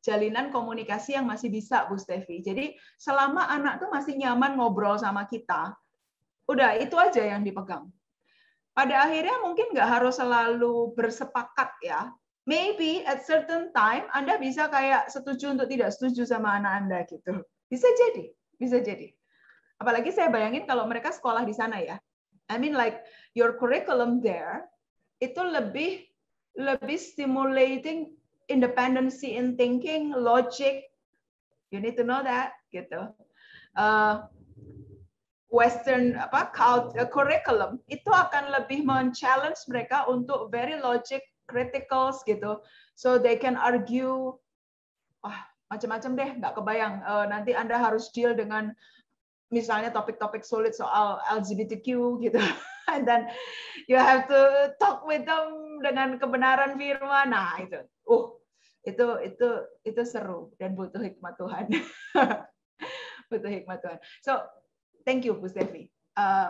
jalinan komunikasi yang masih bisa, Bu Stevi. Jadi selama anak tuh masih nyaman ngobrol sama kita, udah itu aja yang dipegang. Pada akhirnya mungkin nggak harus selalu bersepakat ya. Maybe at certain time Anda bisa kayak setuju untuk tidak setuju sama anak Anda gitu. Bisa jadi, bisa jadi. Apalagi saya bayangin kalau mereka sekolah di sana ya. I mean like your curriculum there itu lebih stimulating independency in thinking, logic. You need to know that gitu. Western curriculum itu akan lebih men-challenge mereka untuk very logic, critical gitu, so they can argue, macam-macam deh, nggak kebayang. Nanti Anda harus deal dengan misalnya topik-topik sulit soal LGBTQ gitu, and then you have to talk with them dengan kebenaran firman. Nah itu seru dan butuh hikmat Tuhan. Butuh hikmat Tuhan. So thank you, Bu Stevi,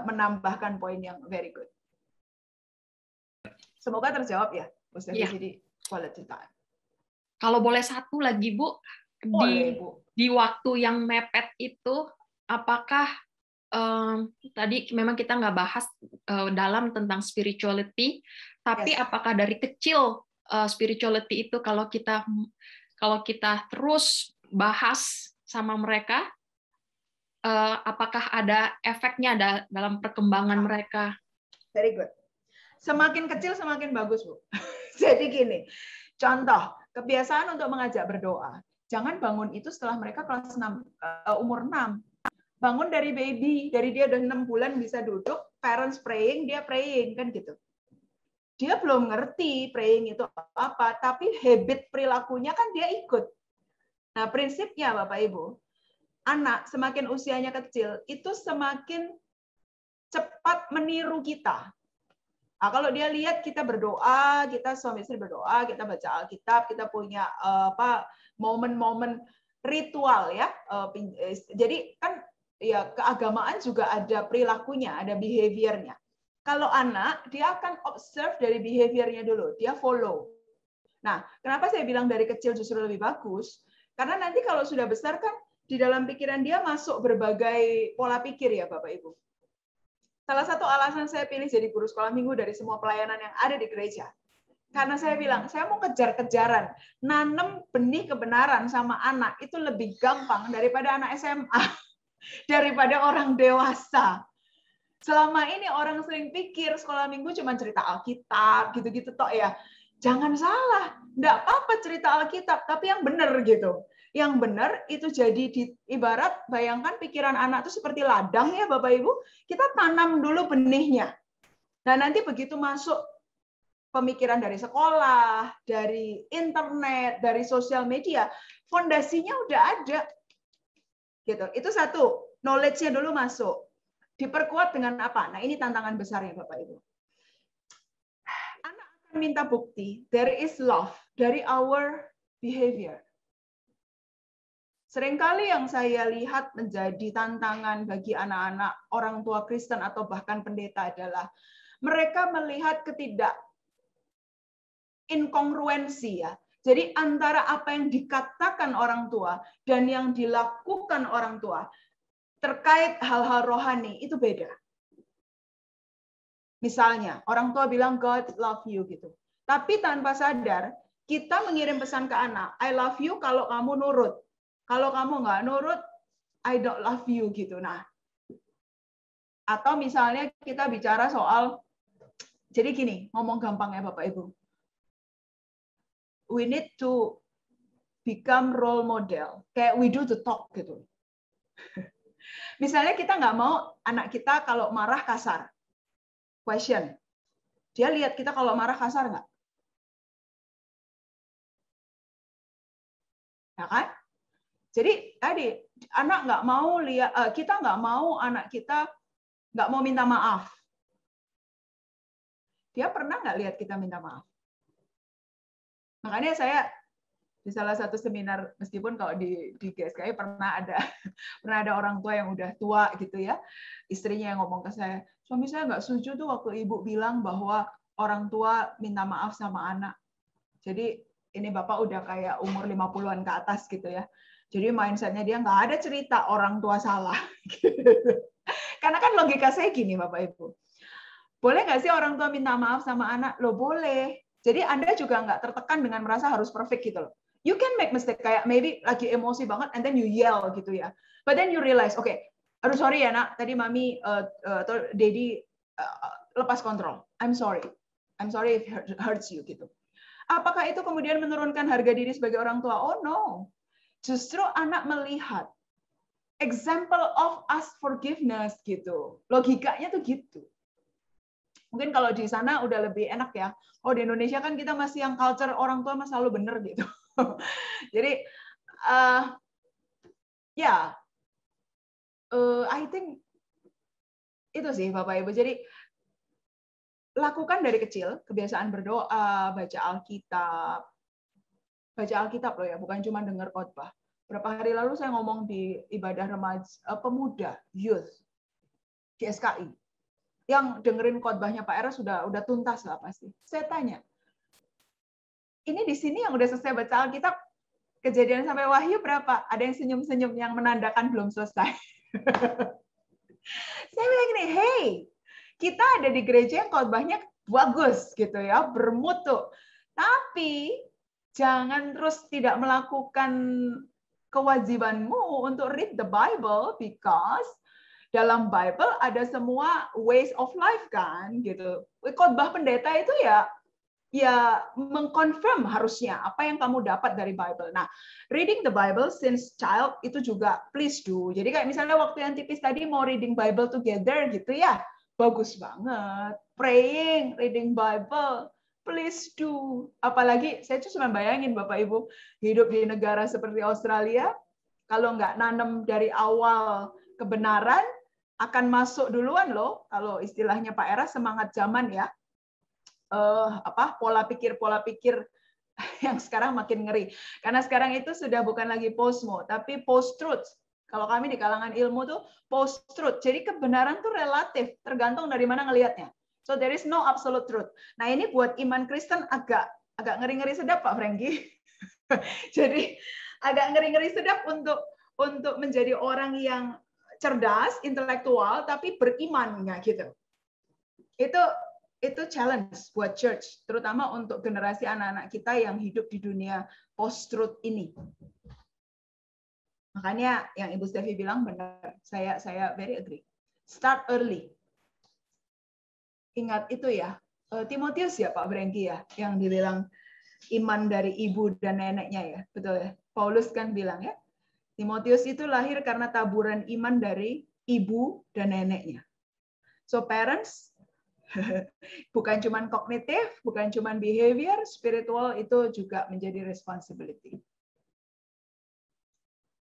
menambahkan poin yang very good. Semoga terjawab ya, Bu Stevi. Yeah. Jadi quality time. Kalau boleh satu lagi, Bu, boleh, Bu. Di waktu yang mepet itu, apakah tadi memang kita nggak bahas dalam tentang spirituality, tapi apakah dari kecil spirituality itu kalau kita terus bahas sama mereka, apakah ada efeknya dalam perkembangan mereka? Very good. Semakin kecil semakin bagus, Bu. Jadi gini, contoh, kebiasaan untuk mengajak berdoa. Jangan bangun itu setelah mereka kelas 6, umur 6. Bangun dari baby, dari dia udah 6 bulan bisa duduk, parents praying, dia praying, kan gitu. Dia belum ngerti praying itu apa, tapi habit perilakunya kan dia ikut. Nah, prinsipnya Bapak Ibu, anak semakin usianya kecil, itu semakin cepat meniru kita. Nah, kalau dia lihat kita berdoa, kita suami istri berdoa, kita baca Alkitab, kita punya momen-momen ritual ya. Jadi kan ya keagamaan juga ada perilakunya, ada behaviornya. Kalau anak, dia akan observe dari behaviornya dulu, dia follow. Nah, kenapa saya bilang dari kecil justru lebih bagus? Karena nanti kalau sudah besar kan di dalam pikiran dia masuk berbagai pola pikir ya Bapak Ibu. Salah satu alasan saya pilih jadi guru sekolah minggu dari semua pelayanan yang ada di gereja. Karena saya bilang, saya mau kejar-kejaran. Nanam benih kebenaran sama anak itu lebih gampang daripada anak SMA. Daripada orang dewasa. Selama ini orang sering pikir sekolah minggu cuma cerita Alkitab, gitu-gitu toh ya. Jangan salah, enggak apa-apa cerita Alkitab, tapi yang benar gitu. Yang benar itu jadi ibarat bayangkan pikiran anak itu seperti ladang ya Bapak Ibu, kita tanam dulu benihnya. Nah, nanti begitu masuk pemikiran dari sekolah, dari internet, dari sosial media, fondasinya udah ada. Gitu. Itu satu, knowledge-nya dulu masuk. Diperkuat dengan apa? Nah, ini tantangan besarnya Bapak Ibu. Anak akan minta bukti, there is love dari our behavior. Seringkali yang saya lihat menjadi tantangan bagi anak-anak orang tua Kristen atau bahkan pendeta adalah mereka melihat inkongruensi ya. Jadi antara apa yang dikatakan orang tua dan yang dilakukan orang tua terkait hal-hal rohani itu beda. Misalnya, orang tua bilang God love you gitu. Tapi tanpa sadar, kita mengirim pesan ke anak, I love you kalau kamu nurut. Kalau kamu nggak nurut, I don't love you gitu. Nah, atau misalnya kita bicara soal, jadi gini, ngomong gampang ya Bapak Ibu. We need to become role model. Kayak we do the talk gitu. Misalnya kita nggak mau anak kita kalau marah kasar. Question. Dia lihat kita kalau marah kasar nggak? Ya kan? Jadi tadi anak nggak mau lihat, kita nggak mau anak kita nggak mau minta maaf. Dia pernah nggak lihat kita minta maaf? Makanya saya di salah satu seminar, meskipun kalau di GSKI pernah ada orang tua yang udah tua gitu ya, istrinya yang ngomong ke saya, suami saya nggak setuju tuh waktu ibu bilang bahwa orang tua minta maaf sama anak. Jadi ini bapak udah kayak umur 50-an ke atas gitu ya. Jadi mindsetnya dia nggak ada cerita orang tua salah. Karena kan logika saya gini Bapak Ibu. Boleh nggak sih orang tua minta maaf sama anak? Loh boleh. Jadi Anda juga nggak tertekan dengan merasa harus perfect gitu loh. You can make mistake, kayak maybe lagi emosi banget and then you yell gitu ya. But then you realize, okay, aduh sorry ya nak, tadi mami atau daddy lepas kontrol. I'm sorry if it hurts you gitu. Apakah itu kemudian menurunkan harga diri sebagai orang tua? Oh no. Justru anak melihat example of us forgiveness gitu. Logikanya tuh gitu. Mungkin kalau di sana udah lebih enak ya. Oh, di Indonesia kan kita masih yang culture orang tua mas selalu bener gitu. Jadi I think itu sih Bapak Ibu. Jadi lakukan dari kecil kebiasaan berdoa, baca Alkitab. Baca Alkitab loh ya, bukan cuma dengar khotbah. Berapa hari lalu saya ngomong di ibadah remaja pemuda, youth di SKI. Yang dengerin khotbahnya Pak Eros udah tuntas lah pasti. Saya tanya, ini di sini yang udah selesai baca Alkitab, Kejadian sampai Wahyu berapa? Ada yang senyum-senyum yang menandakan belum selesai. Saya bilang gini, hey, kita ada di gereja yang khotbahnya bagus gitu ya, bermutu. Tapi jangan terus tidak melakukan kewajibanmu untuk read the Bible, because dalam Bible ada semua ways of life kan gitu. Khotbah pendeta itu ya mengkonfirm harusnya apa yang kamu dapat dari Bible. Nah, reading the Bible since child itu juga please do. Jadi kayak misalnya waktu yang tipis tadi mau reading Bible together gitu ya, bagus banget. Praying, reading Bible, please do. Apalagi saya cuma bayangin Bapak Ibu hidup di negara seperti Australia, kalau nggak nanam dari awal kebenaran akan masuk duluan loh. Kalau istilahnya Pak Era semangat zaman ya. Pola pikir yang sekarang makin ngeri. Karena sekarang itu sudah bukan lagi postmo, tapi post-truth. Kalau kami di kalangan ilmu tuh post-truth. Jadi kebenaran tuh relatif, tergantung dari mana ngelihatnya. So there is no absolute truth. Nah ini buat iman Kristen agak ngeri-ngeri sedap Pak Franky. Jadi agak ngeri-ngeri sedap untuk menjadi orang yang cerdas, intelektual, tapi beriman nggak gitu. Itu challenge buat church, terutama untuk generasi anak-anak kita yang hidup di dunia post-truth ini. Makanya yang Ibu Stevi bilang benar, saya very agree. Start early. Ingat itu ya, Timotius ya Pak Brengki ya, yang dibilang iman dari ibu dan neneknya ya, betul ya. Paulus kan bilang ya, Timotius itu lahir karena taburan iman dari ibu dan neneknya. So parents, bukan cuma kognitif, bukan cuma behavior, spiritual itu juga menjadi responsibility.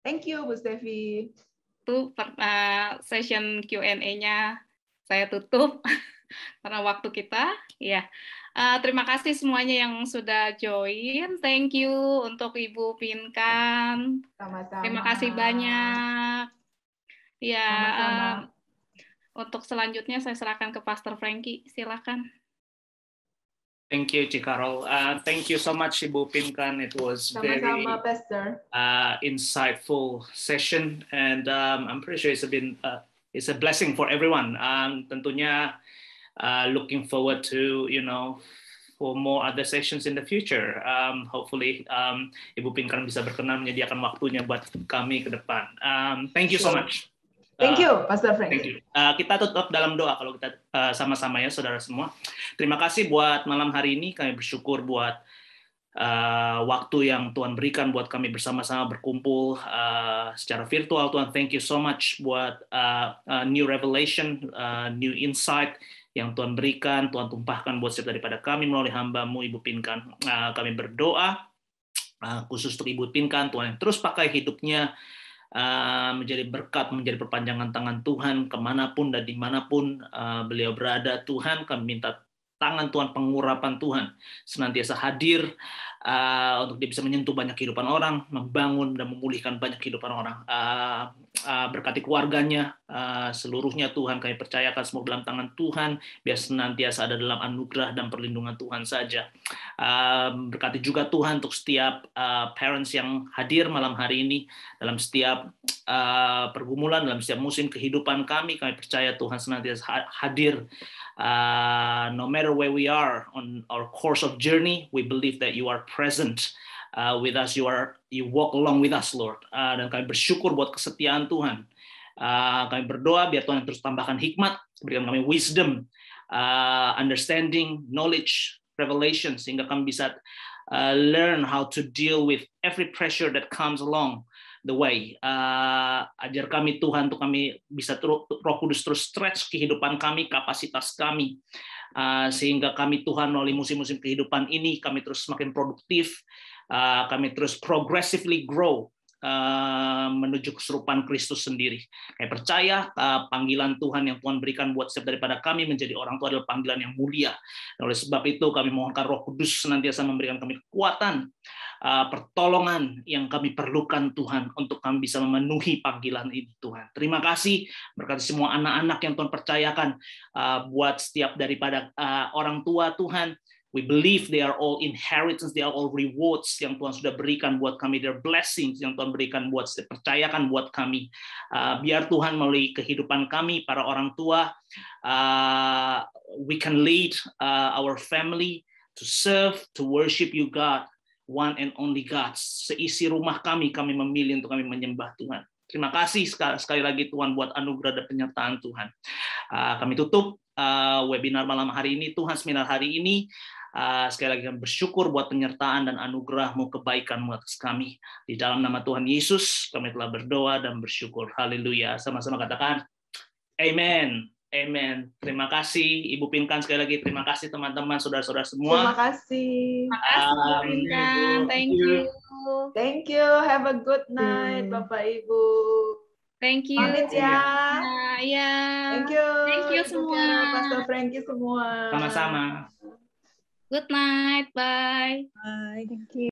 Thank you, Bu Stevi. Itu session Q&A-nya saya tutup karena waktu kita. Ya, terima kasih semuanya yang sudah join. Thank you untuk Ibu Pinkan. Sama-sama. Terima kasih banyak. Ya. Sama-sama. Untuk selanjutnya saya serahkan ke Pastor Franky, silakan. Thank you, Ci Carol. Thank you so much, Ibu Pinkan. It was very insightful session, and I'm pretty sure it's a blessing for everyone. Tentunya looking forward to for more other sessions in the future. Hopefully, Ibu Pinkan bisa berkenan menyediakan waktunya buat kami ke depan. Thank you so much. Thank you, Pastor Frank. Thank you. Kita tutup dalam doa kalau kita sama-sama ya, saudara semua. Terima kasih buat malam hari ini. Kami bersyukur buat waktu yang Tuhan berikan buat kami bersama-sama berkumpul secara virtual. Tuhan, thank you so much buat new revelation, new insight yang Tuhan berikan, Tuhan tumpahkan buat setiap daripada kami melalui hamba-Mu, Ibu Pinkan. Kami berdoa khusus untuk Ibu Pinkan, Tuhan yang terus pakai hidupnya menjadi berkat, menjadi perpanjangan tangan Tuhan kemanapun dan dimanapun beliau berada. Tuhan, kami minta tangan Tuhan, pengurapan Tuhan senantiasa hadir untuk dia bisa menyentuh banyak kehidupan orang, membangun dan memulihkan banyak kehidupan orang. Berkati keluarganya seluruhnya Tuhan, kami percayakan semua dalam tangan Tuhan, biar senantiasa ada dalam anugerah dan perlindungan Tuhan saja. Berkati juga Tuhan untuk setiap parents yang hadir malam hari ini dalam setiap pergumulan, dalam setiap musim kehidupan kami percaya Tuhan senantiasa hadir. No matter where we are on our course of journey, we believe that you are present with us. You walk along with us, Lord. Dan kami bersyukur buat kesetiaan Tuhan. Kami berdoa biar Tuhan terus tambahkan hikmat, berikan kami wisdom, understanding, knowledge, revelation, sehingga kami bisa learn how to deal with every pressure that comes along the way. Ajar kami Tuhan untuk kami bisa Roh Kudus terus stretch kehidupan kami, kapasitas kami, sehingga kami Tuhan melalui musim-musim kehidupan ini kami terus semakin produktif, kami terus progressively grow menuju keserupaan Kristus sendiri. Kami percaya panggilan Tuhan yang Tuhan berikan buat setiap daripada kami menjadi orang tua adalah panggilan yang mulia. Dan oleh sebab itu kami mohonkan Roh Kudus senantiasa memberikan kami kekuatan, pertolongan yang kami perlukan Tuhan untuk kami bisa memenuhi panggilan ini Tuhan. Terima kasih berkati semua anak-anak yang Tuhan percayakan buat setiap daripada orang tua Tuhan. We believe they are all inheritance, they are all rewards yang Tuhan sudah berikan buat kami, they are blessings yang Tuhan berikan buat percayakan buat kami. Biar Tuhan melalui kehidupan kami para orang tua, we can lead our family to serve, to worship you God, one and only God. Seisi rumah kami memilih untuk kami menyembah Tuhan. Terima kasih sekali lagi Tuhan buat anugerah dan penyertaan Tuhan. Kami tutup webinar malam hari ini, Tuhan seminar hari ini. Sekali lagi kami bersyukur buat penyertaan dan anugerah-Mu, kebaikan-Mu atas kami. Di dalam nama Tuhan Yesus kami telah berdoa dan bersyukur. Haleluya. Sama-sama katakan amen. Amen. Terima kasih Ibu Pinkan, sekali lagi terima kasih teman-teman, saudara-saudara semua. Terima kasih. Terima kasih Bu Pinkan. Thank you. Thank you. Have a good night Bapak Ibu. Thank you. Pamit ya. Ya. Thank you. Thank you Ibu semua. Tiara, Pastor Frankie semua. Sama-sama. Good night. Bye. Bye. Thank you.